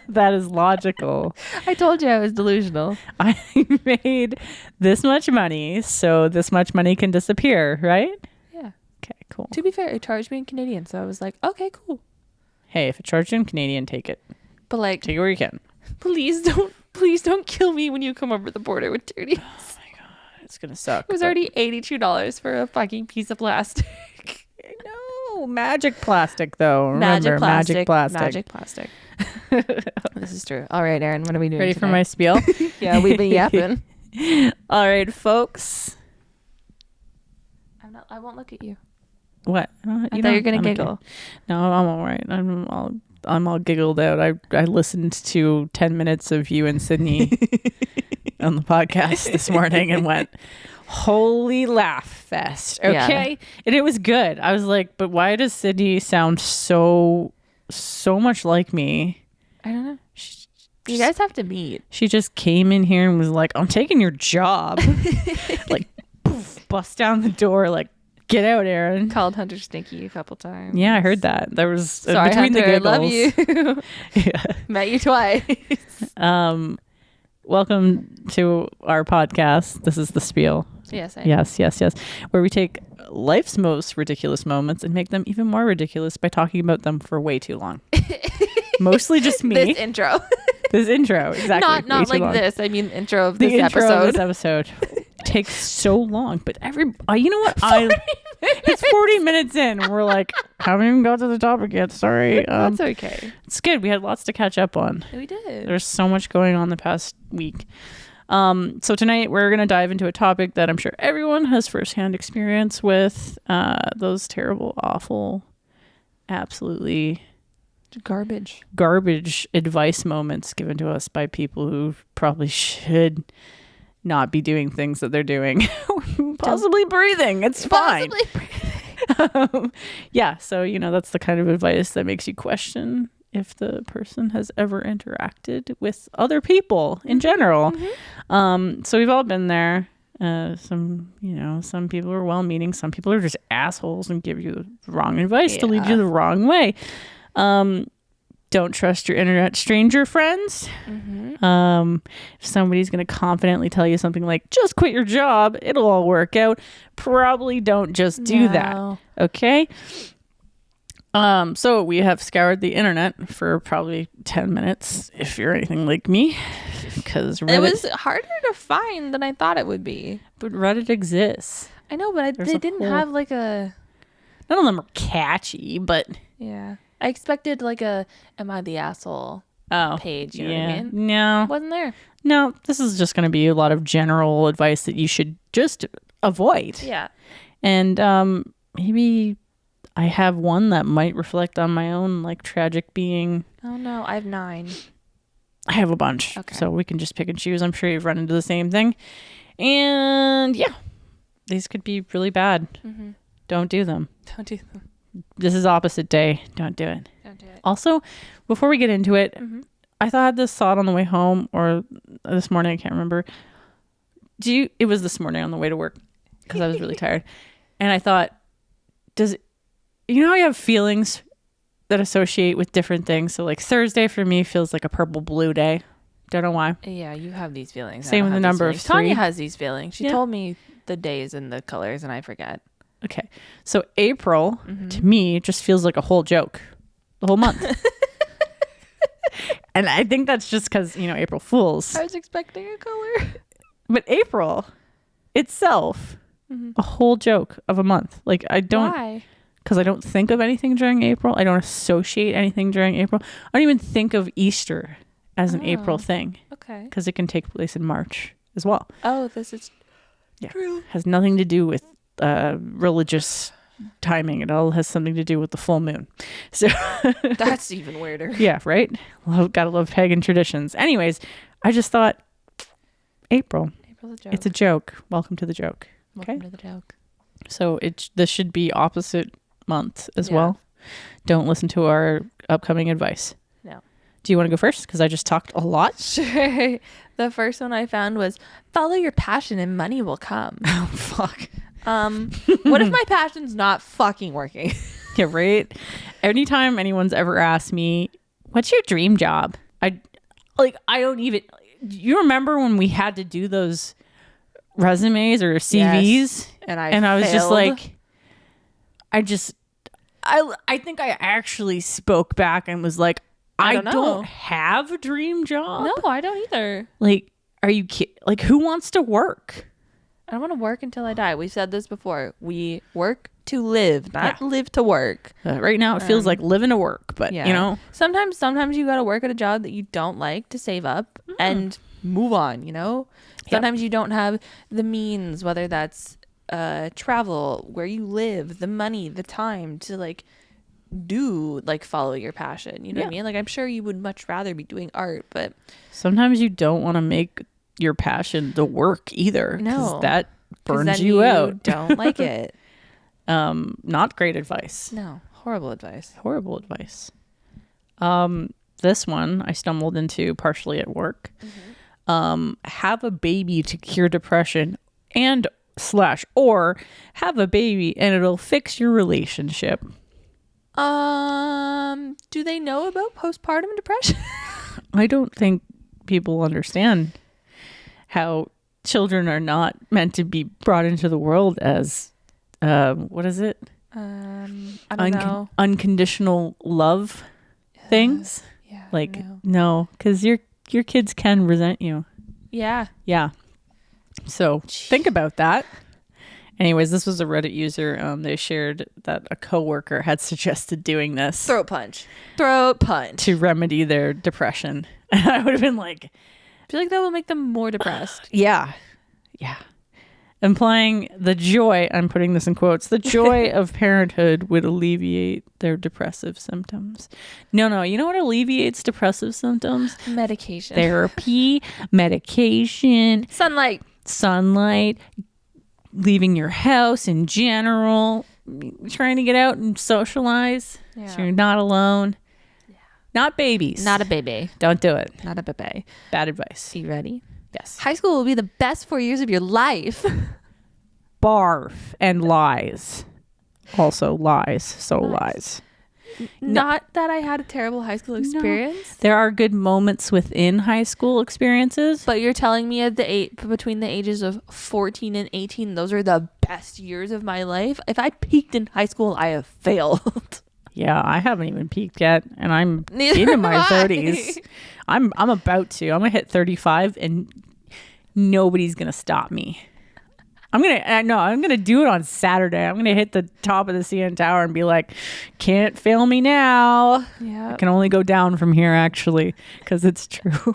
That is logical. I told you I was delusional. I made this much money, so this much money can disappear, right? Yeah. Okay, cool. To be fair, it charged me in Canadian, so I was like, okay, cool. Hey, if it charged you in Canadian, take it. But like, Take it where you can. please don't kill me when you come over the border with dirties. Oh my god, it's gonna suck. It was already $82 for a fucking piece of plastic. No, magic plastic though. Remember, magic plastic. Magic plastic. This is true. All right, Aaron, what are we doing Ready today? for my spiel? Yeah, we've been yapping. All right, folks. I won't look at you. What? I thought you were gonna giggle. Okay. No, I'm all right. I'm all giggled out. I listened to 10 minutes of you and Sydney on the podcast this morning and went, holy laugh fest. Okay. Yeah. And it was good. I was like, but why does Sydney sound so much like me? I don't know. You guys have to meet. She just came in here and was like, I'm taking your job. Like, poof, bust down the door, like, get out, Aaron. Called Hunter stinky a couple times. Yeah, I heard that. There was Sorry, between Hunter, the giggles. I love you. Yeah. Met you twice. Welcome to our podcast. This is the spiel. Yes. Yes. Where we take life's most ridiculous moments and make them even more ridiculous by talking about them for way too long. Mostly just me. This intro. This intro, exactly. Not like long. This. I mean, intro of this the episode. Intro of this episode takes so long, but you know what? It's 40 minutes in. And we're like, haven't even got to the topic yet. Sorry. That's okay. It's good. We had lots to catch up on. We did. There's so much going on the past week. So tonight we're going to dive into a topic that I'm sure everyone has firsthand experience with. Those terrible, awful, absolutely garbage advice moments given to us by people who probably should not be doing things that they're doing. Possibly breathing. It's fine. Yeah. So, that's the kind of advice that makes you question if the person has ever interacted with other people in general. Mm-hmm. So we've all been there. Some people are well-meaning. Some people are just assholes and give you the wrong advice to lead you the wrong way. Don't trust your internet stranger friends. Mm-hmm. If somebody's going to confidently tell you something like, just quit your job, it'll all work out. Probably don't just do that. Okay. So we have scoured the internet for probably 10 minutes, if you're anything like me, because Reddit, it was harder to find than I thought it would be. But Reddit exists. I know, but they didn't have like a... None of them are catchy, but... Yeah. I expected like a "Am I the asshole?" page. You know what I mean? No, wasn't there. No, this is just going to be a lot of general advice that you should just avoid. Yeah, and maybe I have one that might reflect on my own like tragic being. Oh no, I have 9. I have a bunch, so we can just pick and choose. I'm sure you've run into the same thing, and yeah, these could be really bad. Mm-hmm. Don't do them. Don't do them. This is opposite day. Don't do it. Don't do it. Also, before we get into it, I had this thought on the way home or this morning. I can't remember. It was this morning on the way to work because I was really tired. And I thought, how you have feelings that associate with different things? So like Thursday for me feels like a purple blue day. Don't know why. Yeah, you have these feelings. Same with the number of 3. Tanya has these feelings. She told me the days and the colors and I forget. Okay. So April, to me, just feels like a whole joke. The whole month. And I think that's just because, April Fools. I was expecting a color. But April itself, a whole joke of a month. Like, I don't... Why? Because I don't think of anything during April. I don't associate anything during April. I don't even think of Easter as an April thing. Okay. Because it can take place in March as well. Oh, this is true. Has nothing to do with religious timing. It all has something to do with the full moon. So that's even weirder. Yeah, right? Gotta love pagan traditions. Anyways, I just thought April's a joke. It's a joke. Welcome to the joke. Okay? Welcome to the joke. So this should be opposite month as well. Don't listen to our upcoming advice. No. Do you want to go first? Because I just talked a lot. Sure. The first one I found was follow your passion and money will come. Oh, fuck. What if my passion's not fucking working? Yeah, right. Anytime anyone's ever asked me, "What's your dream job?" I don't even. You remember when we had to do those resumes or CVs, Yes. And I was just failed. like, I think I actually spoke back and was like, I don't know. don't have a dream job. No, I don't either. Like, are you kidding? Like, who wants to work? I don't want to work until I die. We said this before. We work to live, not live to work. Right now, it feels like living to work, but Yeah. you know, Sometimes you got to work at a job that you don't like to save up and move on, you know? Sometimes you don't have the means, whether that's travel, where you live, the money, the time to like do like follow your passion. You know what I mean? Like I'm sure you would much rather be doing art, but sometimes you don't want to make your passion the work either. No. That 'cause burns then you out. Don't like it. Not great advice. No, horrible advice. Horrible advice. This one I stumbled into partially at work. Have a baby to cure depression or have a baby and it'll fix your relationship. Do they know about postpartum depression? I don't think people understand how children are not meant to be brought into the world as what is it? I don't know. Unconditional love things. Yeah. Like no, because your kids can resent you. Yeah. Yeah. So think about that. Anyways, this was a Reddit user. They shared that a coworker had suggested doing this Throat punch. to remedy their depression. And I would have been like, I feel like that will make them more depressed. yeah. Implying the joy, I'm putting this in quotes, the joy of parenthood would alleviate their depressive symptoms. No, you know what alleviates depressive symptoms? Medication. Therapy, medication, sunlight, leaving your house in general, trying to get out and socialize so you're not alone. Yeah. Not babies. Not a baby. Don't do it. Not a baby. Bad advice. You ready? Yes. High school will be the best 4 years of your life. Barf and lies. Also lies. So lies. Not that I had a terrible high school experience. There are good moments within high school experiences. But you're telling me between the ages of 14 and 18, those are the best years of my life? If I peaked in high school, I have failed. Yeah, I haven't even peaked yet, and I'm into my 30s. I'm about to. I'm gonna hit 35, and nobody's gonna stop me. I'm gonna do it on Saturday. I'm gonna hit the top of the CN Tower and be like, "Can't fail me now." Yeah, I can only go down from here, actually, because it's true.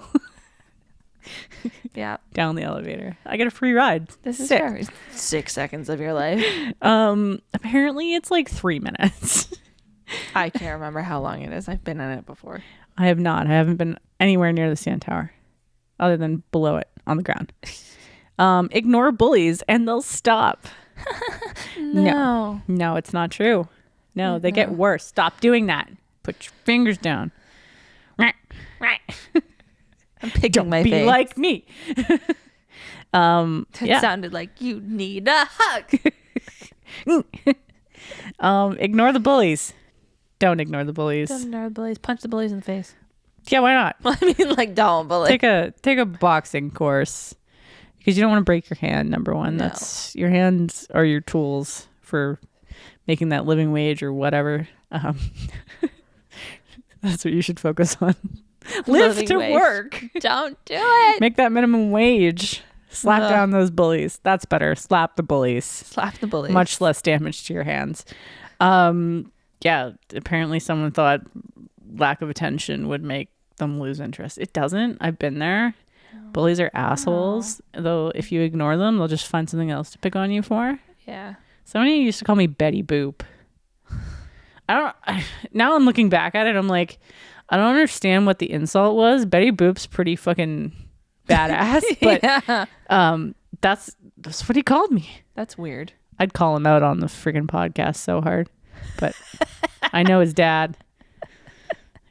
Yeah, down the elevator. I get a free ride. This is fair. 6 seconds of your life. Apparently, it's like 3 minutes. I can't remember how long it is. I've been in it before. I have not. I haven't been anywhere near the CN Tower, other than below it on the ground. Ignore bullies and they'll stop. No, it's not true. No, they get worse. Stop doing that. Put your fingers down. I'm picking my Be face. like me. It sounded like you need a hug. Ignore the bullies. Don't ignore the bullies. Don't ignore the bullies. Punch the bullies in the face. Yeah, why not? Well, I mean, like, don't bully. Take a boxing course because you don't want to break your hand. Number one, that's your hands are your tools for making that living wage or whatever. That's what you should focus on. Live to work. Don't do it. Make that minimum wage. Slap down those bullies. That's better. Slap the bullies. Slap the bullies. Much less damage to your hands. Yeah, apparently someone thought lack of attention would make them lose interest. It doesn't. I've been there. Bullies are assholes. Though if you ignore them, they'll just find something else to pick on you for. Yeah. Somebody used to call me Betty Boop. Now I'm looking back at it, I'm like, I don't understand what the insult was. Betty Boop's pretty fucking badass, but that's what he called me. That's weird. I'd call him out on the friggin' podcast so hard, but I know his dad.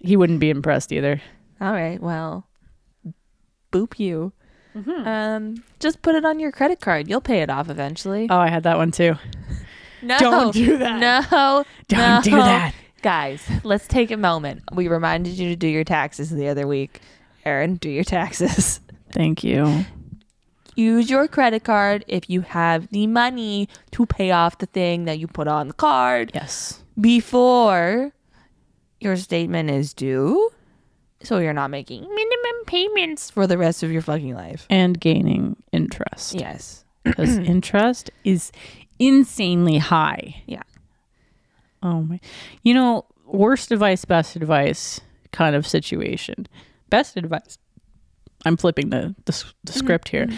He wouldn't be impressed either. All right, well, boop you. Just put it on your credit card. You'll pay it off eventually. Oh, I had that one too. No. Don't do that. No. Don't do that. Guys, let's take a moment. We reminded you to do your taxes the other week. Aaron, do your taxes. Thank you. Use your credit card if you have the money to pay off the thing that you put on the card. Yes. Before your statement is due, so you're not making minimum payments for the rest of your fucking life. And gaining interest. Yes. Because interest is insanely high. Yeah. Oh my. You know, worst advice, best advice kind of situation. Best advice. I'm flipping the script here.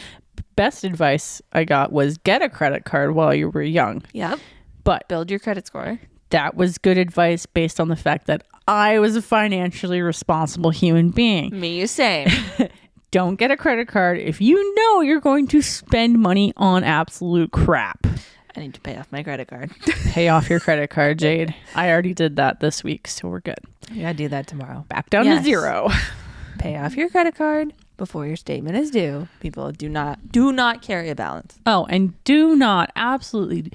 Best advice I got was get a credit card while you were young. Yep. But build your credit score. That was good advice based on the fact that I was a financially responsible human being. Me, same. Don't get a credit card if you know you're going to spend money on absolute crap. I need to pay off my credit card. Pay off your credit card, Jade. I already did that this week, so we're good. You gotta do that tomorrow. Back down to zero. Pay off your credit card before your statement is due. People do not carry a balance. Oh, and absolutely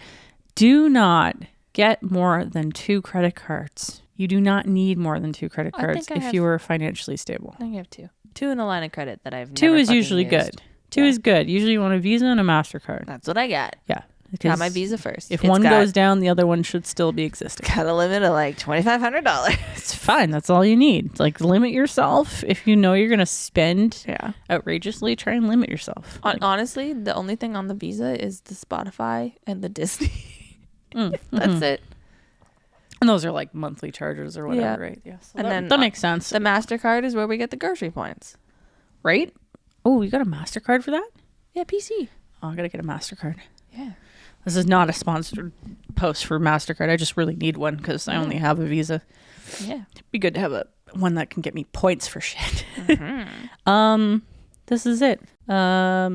do not get more than 2 credit cards. You do not need more than 2 credit cards if you are financially stable. I think I have 2. 2 in a line of credit that I've 2 never is usually used. good. 2 is good. Usually you want a Visa and a MasterCard. That's what I got. Yeah. Got my Visa first. If one goes down, the other one should still be existing. Got a limit of like $2,500. It's fine. That's all you need. Like, limit yourself. If you know you're going to spend outrageously, try and limit yourself. Honestly, the only thing on the Visa is the Spotify and the Disney. That's it. And those are like monthly charges or whatever, right? Yeah. So and that makes sense. The MasterCard is where we get the grocery points. Right? Oh, you got a MasterCard for that? Yeah, PC. Oh, I got to get a MasterCard. Yeah. This is not a sponsored post for MasterCard. I just really need one because I only have a Visa. Yeah. Be good to have one that can get me points for shit. This is it.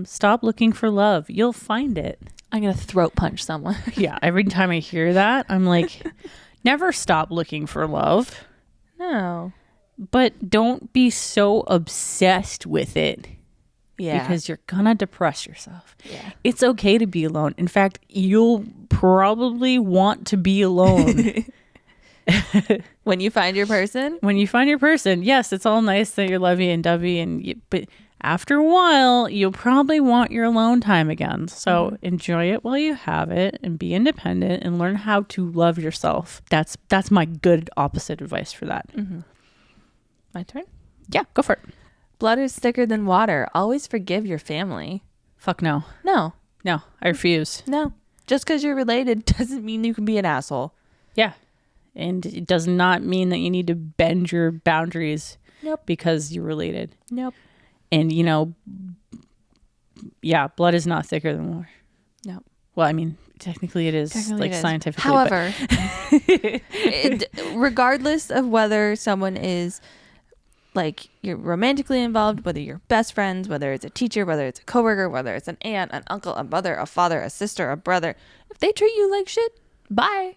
Stop looking for love. You'll find it. I'm going to throat punch someone. Yeah. Every time I hear that, I'm like, never stop looking for love. No. But don't be so obsessed with it. Yeah. Because you're going to depress yourself. Yeah. It's okay to be alone. In fact, you'll probably want to be alone. When you find your person? When you find your person, yes, it's all nice that you're lovey-dovey, but after a while, you'll probably want your alone time again. So enjoy it while you have it and be independent and learn how to love yourself. That's my good opposite advice for that. My turn? Yeah, go for it. Blood is thicker than water. Always forgive your family. Fuck no. No. No, I refuse. No. Just because you're related doesn't mean you can be an asshole. Yeah. And it does not mean that you need to bend your boundaries because you're related. Nope. And, blood is not thicker than water. No. Well, I mean, technically it is, scientifically. However, regardless of whether someone is like you're romantically involved, whether you're best friends, whether it's a teacher, whether it's a coworker, whether it's an aunt, an uncle, a mother, a father, a sister, a brother, if they treat you like shit, bye.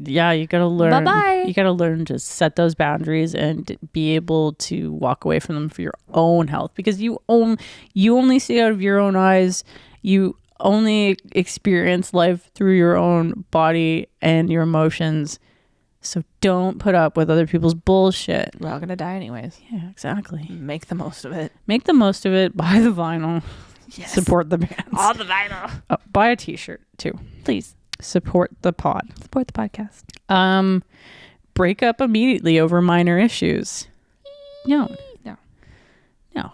You gotta learn. Bye-bye. You gotta learn to set those boundaries and be able to walk away from them for your own health, because you only see out of your own eyes. You only experience life through your own body and your emotions. So don't put up with other people's bullshit. We're all gonna die anyways. Yeah, exactly. Make the most of it. Make the most of it. Buy the vinyl. Yes. Support the bands. All the vinyl. Oh, buy a t-shirt too. Please. Support the pod. Support the podcast. Break up immediately over minor issues. No.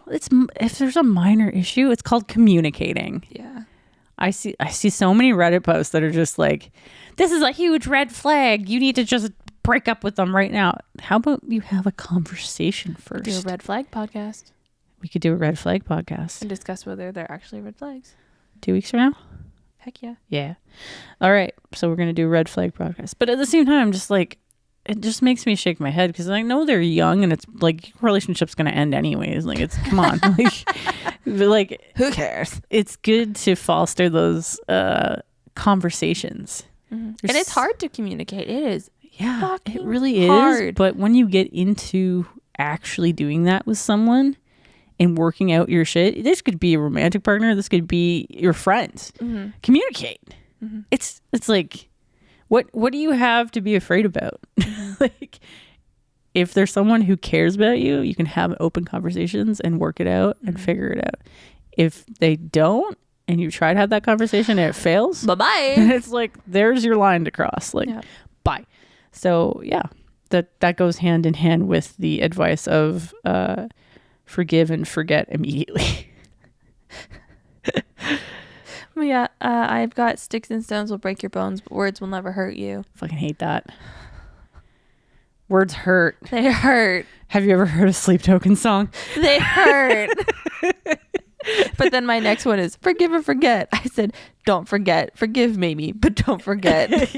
It's if there's a minor issue, it's called communicating. Yeah. I see so many Reddit posts that are just like, this is a huge red flag. You need to just break up with them right now. How about you have a conversation first? Do a red flag podcast. We could do a red flag podcast. And discuss whether they're actually red flags. 2 weeks from now? Heck yeah. Yeah. All right. So we're going to do a red flag podcast. But at the same time, just like, it just makes me shake my head because I know they're young and it's like, relationship's going to end anyways. Like, it's, come on. like, who cares? It's good to foster those conversations. And it's hard to communicate. It is. Yeah, it really is. Hard. But when you get into actually doing that with someone and working out your shit. This could be a romantic partner. This could be your friends. Communicate. It's like, what do you have to be afraid about? Like, if there's someone who cares about you, you can have open conversations and work it out and figure it out. If they don't, and you try to have that conversation and it fails, Bye-bye. it's like, there's your line to cross. Like, bye. So yeah, that goes hand in hand with the advice of forgive and forget immediately. Yeah, I've got sticks and stones will break your bones, but words will never hurt you. Fucking hate that. Words hurt. They hurt. Have you ever heard a Sleep Token song? They hurt. But then my next one is forgive and forget. I said, don't forget. Forgive maybe, but don't forget.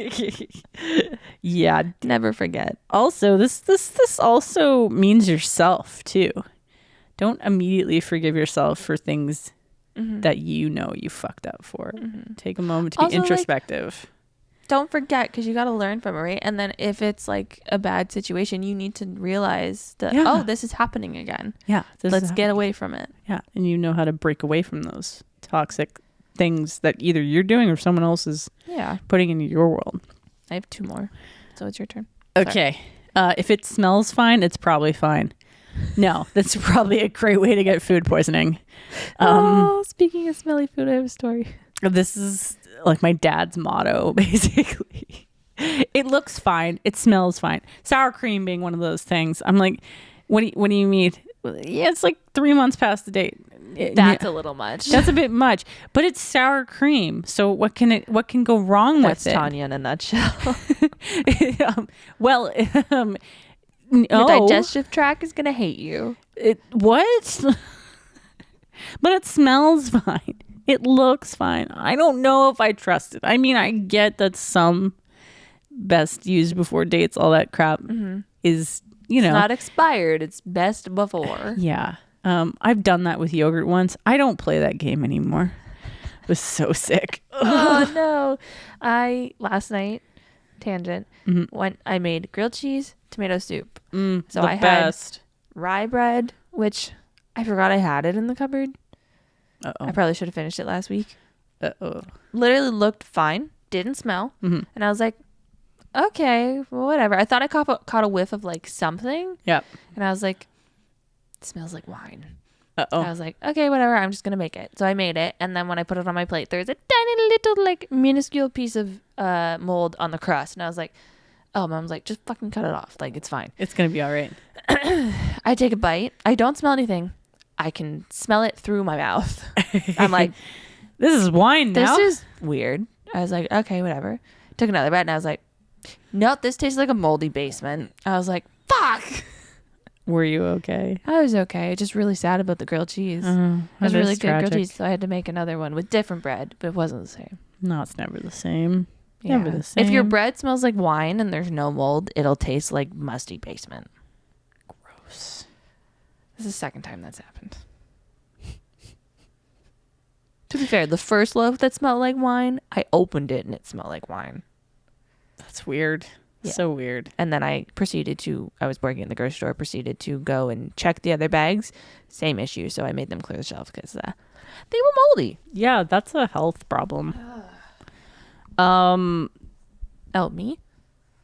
Yeah. Never forget. Also, this also means yourself too. Don't immediately forgive yourself for things that you know you fucked up for. Take a moment to be Also, introspective. Don't forget, because you got to learn from it, right? And then if it's like a bad situation, you need to realize that, oh, this is happening again. Yeah. Let's get away from it. Yeah. And you know how to break away from those toxic things that either you're doing or someone else is putting into your world. I have 2 more. So it's your turn. Okay. If it smells fine, it's probably fine. No, that's probably a great way to get food poisoning. Speaking of smelly food, I have a story. This is like my dad's motto, basically. It looks fine. It smells fine. Sour cream being one of those things. I'm like, what do you mean? Yeah, it's like 3 months past the date. That's a little much. That's a bit much. But it's sour cream. So what can go wrong with it? That's Tanya in a nutshell. Your digestive tract is gonna hate you. What? But it smells fine. It looks fine. I don't know if I trust it. I mean, I get that some best used before dates, all that crap is, It's not expired. It's best before. Yeah. I've done that with yogurt once. I don't play that game anymore. It was so sick. Oh no. Last night, tangent, when I made grilled cheese, tomato soup. So I had rye bread, which I forgot I had it in the cupboard. I probably should have finished it last week. Literally looked fine, didn't smell, and I was like, okay, well, whatever. I thought I caught a whiff of like something. Yep. And I was like, it smells like wine. I was like, okay, whatever. I'm just gonna make it. So I made it, and then when I put it on my plate, there's a tiny little like minuscule piece of mold on the crust, and I was like, oh, Mom's like, just fucking cut it off. Like, it's fine. It's gonna be all right. I take a bite. I don't smell anything. I can smell it through my mouth. I'm like, this is wine now. This is weird. I was like, okay, whatever. Took another bite and I was like, nope, this tastes like a moldy basement. I was like, fuck. Were you okay? I was okay. Just really sad about the grilled cheese. It was really good grilled cheese, so I had to make another one with different bread, but it wasn't the same. No, it's never the same. Yeah. Never the same. If your bread smells like wine and there's no mold, it'll taste like musty basement. Gross. This is the second time that's happened. To be fair, the first loaf that smelled like wine, I opened it and it smelled like wine. That's weird. Yeah. So weird. And then I was working in the grocery store, proceeded to go and check the other bags. Same issue. So I made them clear the shelf because they were moldy. Yeah, that's a health problem. Me?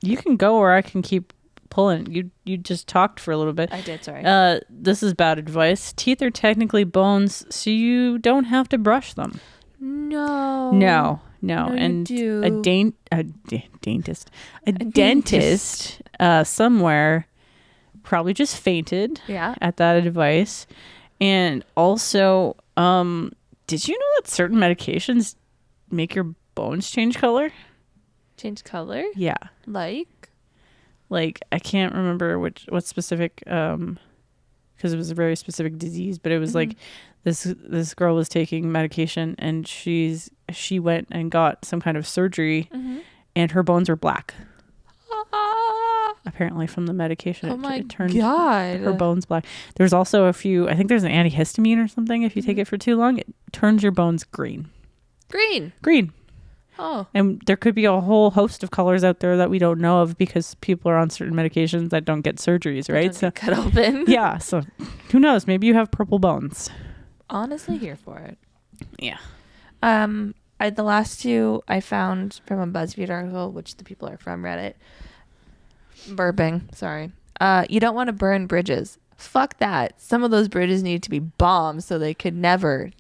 You can go or I can keep pulling. You just talked for a little bit. I did, sorry. This is bad advice. Teeth are technically bones, so you don't have to brush them. No. And you do. a dentist somewhere probably just fainted at that advice. And also, did you know that certain medications make your bones change color? Change color? Yeah. Like I can't remember what specific because it was a very specific disease, but it was like this girl was taking medication and she went and got some kind of surgery and her bones were black. Apparently from the medication. It turned her bones black. There's also a few, I think there's an antihistamine or something. If you take it for too long, it turns your bones green. Green. Oh. And there could be a whole host of colors out there that we don't know of because people are on certain medications that don't get surgeries, right? So cut open. Yeah. So who knows? Maybe you have purple bones. Honestly, here for it. Yeah. The last two I found from a BuzzFeed article, which the people are from Reddit. Burping. Sorry. You don't want to burn bridges. Fuck that. Some of those bridges need to be bombed so they could never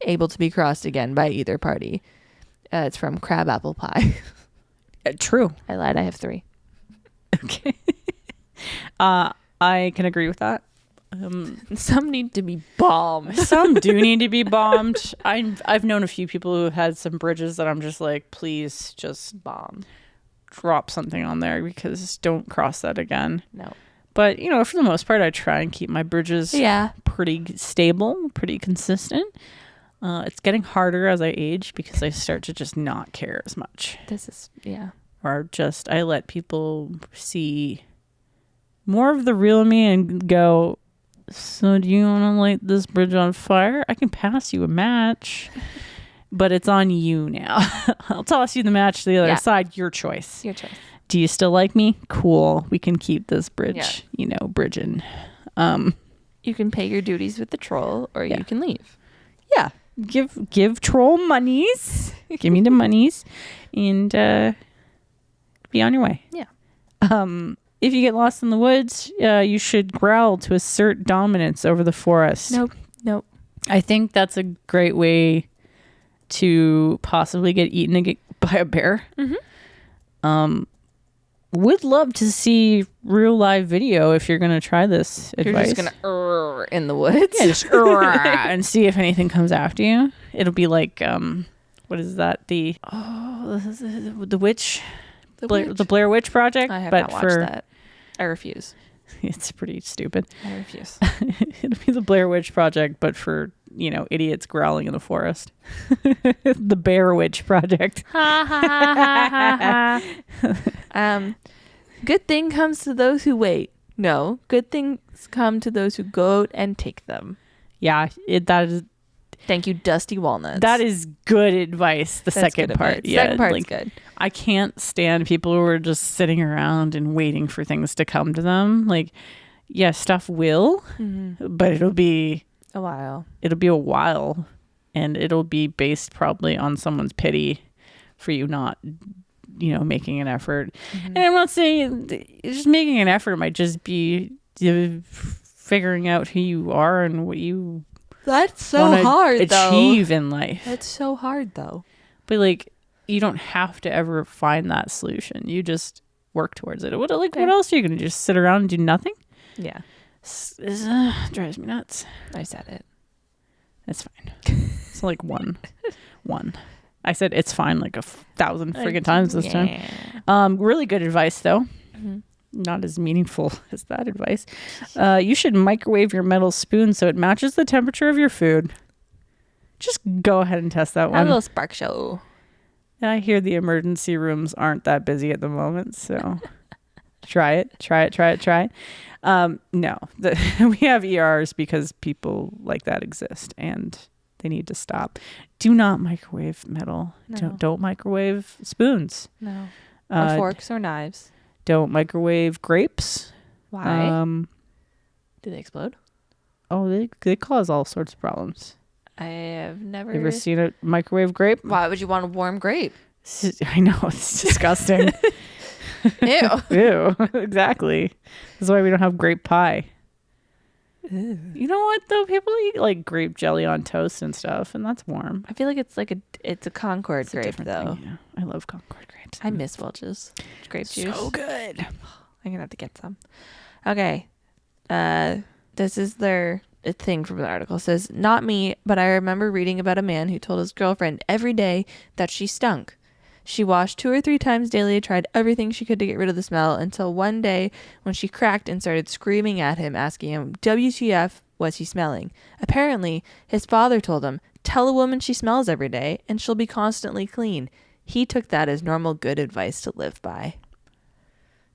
able to be crossed again by either party. It's from Crab Apple Pie. True. I lied. I have 3. Okay. I can agree with that. Some need to be bombed. Some do need to be bombed. I've known a few people who have had some bridges that I'm just like, please just bomb. Drop something on there because don't cross that again. No. But, you know, for the most part, I try and keep my bridges pretty stable, pretty consistent. It's getting harder as I age because I start to just not care as much. Or just I let people see more of the real me and go, so do you want to light this bridge on fire? I can pass you a match, but it's on you now. I'll toss you the match to the other side. Your choice. Do you still like me? Cool. We can keep this bridge, bridging. You can pay your duties with the troll or you can leave. Yeah. Give troll monies. Give me the monies and be on your way. Yeah. If you get lost in the woods, you should growl to assert dominance over the forest. Nope. I think that's a great way to possibly get eaten by a bear. Mm-hmm. Would love to see real live video if you're going to try this advice. You're just going to in the woods. Yeah, just and see if anything comes after you. It'll be like, what is that? The witch? The Blair Witch Project. I have not watched that. I refuse. It's pretty stupid. I refuse. It'll be the Blair Witch Project, but for, idiots growling in the forest. The Bear Witch Project. Good thing comes to those who wait. No, good things come to those who go out and take them. Yeah, that is. Thank you, Dusty Walnuts. That is good advice. The second part. Yeah, second part's good. I can't stand people who are just sitting around and waiting for things to come to them. Like, yeah, stuff will, but it'll be a while. It'll be a while, and it'll be based probably on someone's pity for you not, making an effort. And I'm not saying just making an effort might just be figuring out who you are and what you. That's so hard, achieve in life. That's so hard, though. But you don't have to ever find that solution. You just work towards it. What else are you going to just sit around and do nothing? Yeah. Drives me nuts. I said it. It's fine. It's like one. I said it's fine like 1,000 friggin' times this time. Really good advice, though. Mm-hmm. Not as meaningful as that advice. You should microwave your metal spoon so it matches the temperature of your food. Just go ahead and test that one. A little spark show. I hear the emergency rooms aren't that busy at the moment, so try it. No, we have ERs because people like that exist, and they need to stop. Do not microwave metal. No. Don't microwave spoons. No. Or forks or knives. Don't microwave grapes. Why? Do they explode? Oh, they cause all sorts of problems. I have never. You ever seen a microwave grape? Why would you want a warm grape? I know, it's disgusting. Ew. Ew. Exactly. That's why we don't have grape pie. Ew. You know what though? People eat like grape jelly on toast and stuff, and that's warm. I feel like it's a Concord grape though. Thing, yeah. I love Concord grapes. I miss Welch's grape juice. So good. I'm gonna have to get some. Okay. This is their thing from the article. It says, not me, but I remember reading about a man who told his girlfriend every day that she stunk. She washed 2 or 3 times daily, tried everything she could to get rid of the smell, until one day when she cracked and started screaming at him, asking him, WTF was he smelling? Apparently, his father told him, tell a woman she smells every day and she'll be constantly clean. He took that as normal good advice to live by.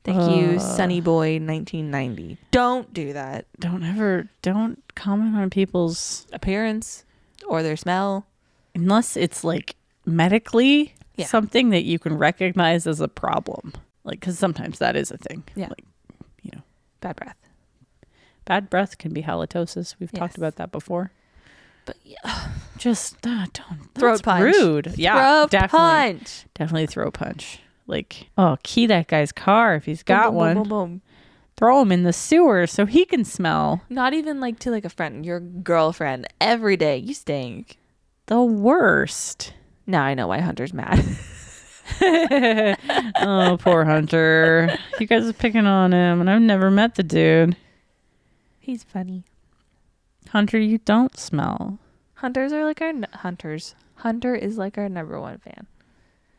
Thank you, Sunny Boy 1990. Don't do that. Don't comment on people's appearance or their smell. Unless it's like medically Yeah. something that you can recognize as a problem. Like, because sometimes that is a thing. Yeah. Like, Bad breath. bad breath can be halitosis. We've talked Yes. about that before. But yeah. Just don't. Throat That's punch. rude. Yeah. Throat definitely. punch. Definitely throat punch. Like, key that guy's car if he's got Boom, boom, one. boom, boom, boom. Throw him in the sewer so he can smell. Not even like to like a friend, your girlfriend. Every day. You stink. The worst. Now I know why Hunter's mad. Oh, poor Hunter. You guys are picking on him, and I've never met the dude. He's funny. Hunter, you don't smell. Hunters are like our hunters. Hunter is like our number one fan.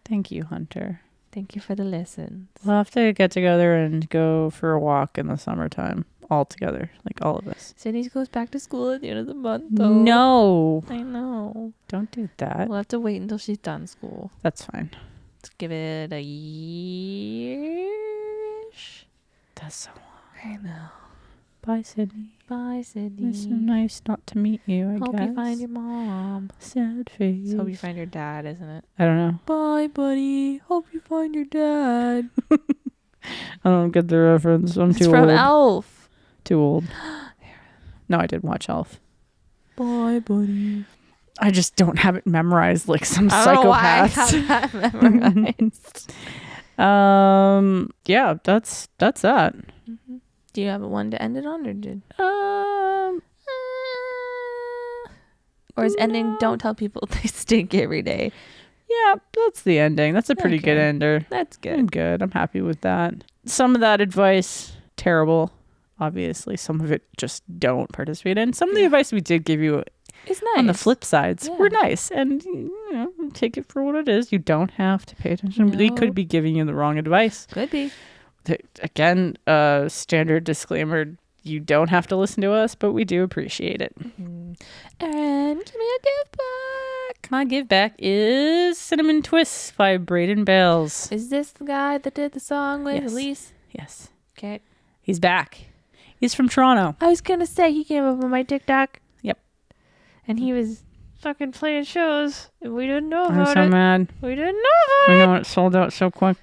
Thank you, Hunter. Thank you for the lessons. We'll have to get together and go for a walk in the summertime. All together. Like all of us. Sydney goes back to school at the end of the month, though. No. I know. Don't do that. We'll have to wait until she's done school. That's fine. Let's give it a year. That's so long. I know. Bye, Sydney. Bye, Sydney. It's so nice not to meet you, I Hope guess. you find your mom. Sad face. Hope you find your dad, isn't it? I don't know. Bye, buddy. Hope you find your dad. I don't get the reference. I'm It's too from old. Elf. Too old. No, I did watch Elf. Bye, buddy. I just don't have it memorized like some I don't know why I psychopaths. have that memorized. Yeah, that's that. Do you have one to end it on, or did? Or is ending? no. Don't tell people they stink every day. Yeah, that's the ending. That's a pretty good Okay. ender. That's I'm good. good. I'm happy with that. Some of that advice, terrible. Obviously, some of it just don't participate in. Some of the Yeah. advice we did give you It's nice. on the flip sides Yeah. were nice, and take it for what it is. You don't have to pay attention. We No. could be giving you the wrong advice. Could be. Again, standard disclaimer: you don't have to listen to us, but we do appreciate it. And give me a gift back. My give back is Cinnamon Twists by Braden Bales. Is this the guy that did the song with Yes. Elise? Yes, Okay. he's back. He's from Toronto. I was gonna say he came up on my TikTok. Yep. And he was fucking playing shows, and we didn't know I'm about so it. mad. We didn't know I about it. know it sold out so quick.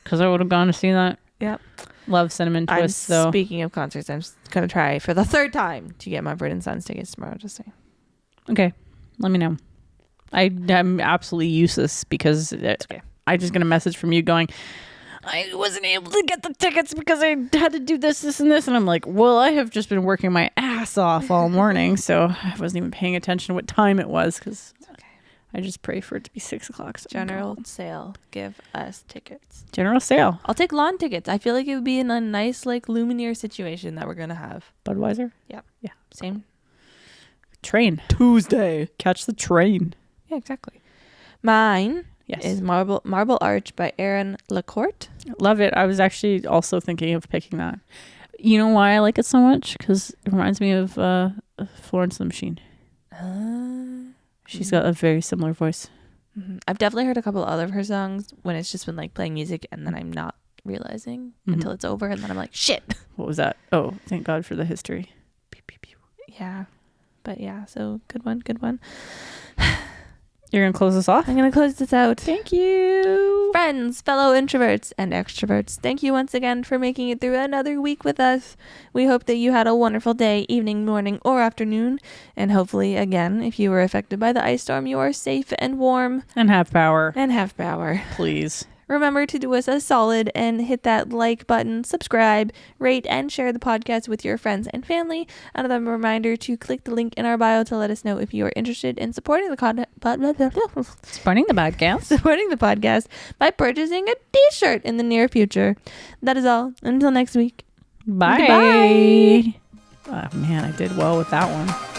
Because I would have gone to see that. Yep. Love Cinnamon Twists, though. Speaking of concerts, I'm gonna try for the third time to get my Bird and Sons tickets tomorrow. Just saying. Okay, let me know. I'm absolutely useless because okay. I just get a message from you going, I wasn't able to get the tickets because I had to do this, and this. And I'm like, well, I have just been working my ass off all morning. So I wasn't even paying attention to what time it was because I just pray for it to be 6 o'clock. So General sale. Give us tickets. General sale. I'll take lawn tickets. I feel like it would be in a nice like Lumineer situation that we're gonna have. Budweiser. Yep. Yeah. Same. Train. Tuesday. Catch the train. Yeah, exactly. Mine Yes. is Marble Arch by Aaron Lacourte. Love it. I was actually also thinking of picking that. You know why I like it so much? Because it reminds me of Florence and the Machine. She's got a very similar voice. Mm-hmm. I've definitely heard a couple other of her songs when it's just been like playing music and then I'm not realizing until it's over and then I'm like, shit. What was that? Oh, thank God for the history. Pew, pew, pew. Yeah. But yeah, so good one. You're going to close us off? I'm going to close this out. Thank you. Friends, fellow introverts and extroverts, thank you once again for making it through another week with us. We hope that you had a wonderful day, evening, morning, or afternoon. And hopefully, again, if you were affected by the ice storm, you are safe and warm. And have power. And have power. Please. Remember to do us a solid and hit that like button, subscribe, rate, and share the podcast with your friends and family. Another reminder to click the link in our bio to let us know if you are interested in supporting the Supporting the podcast. By purchasing a t-shirt in the near future. That is all. Until next week. Bye. Oh, man, I did well with that one.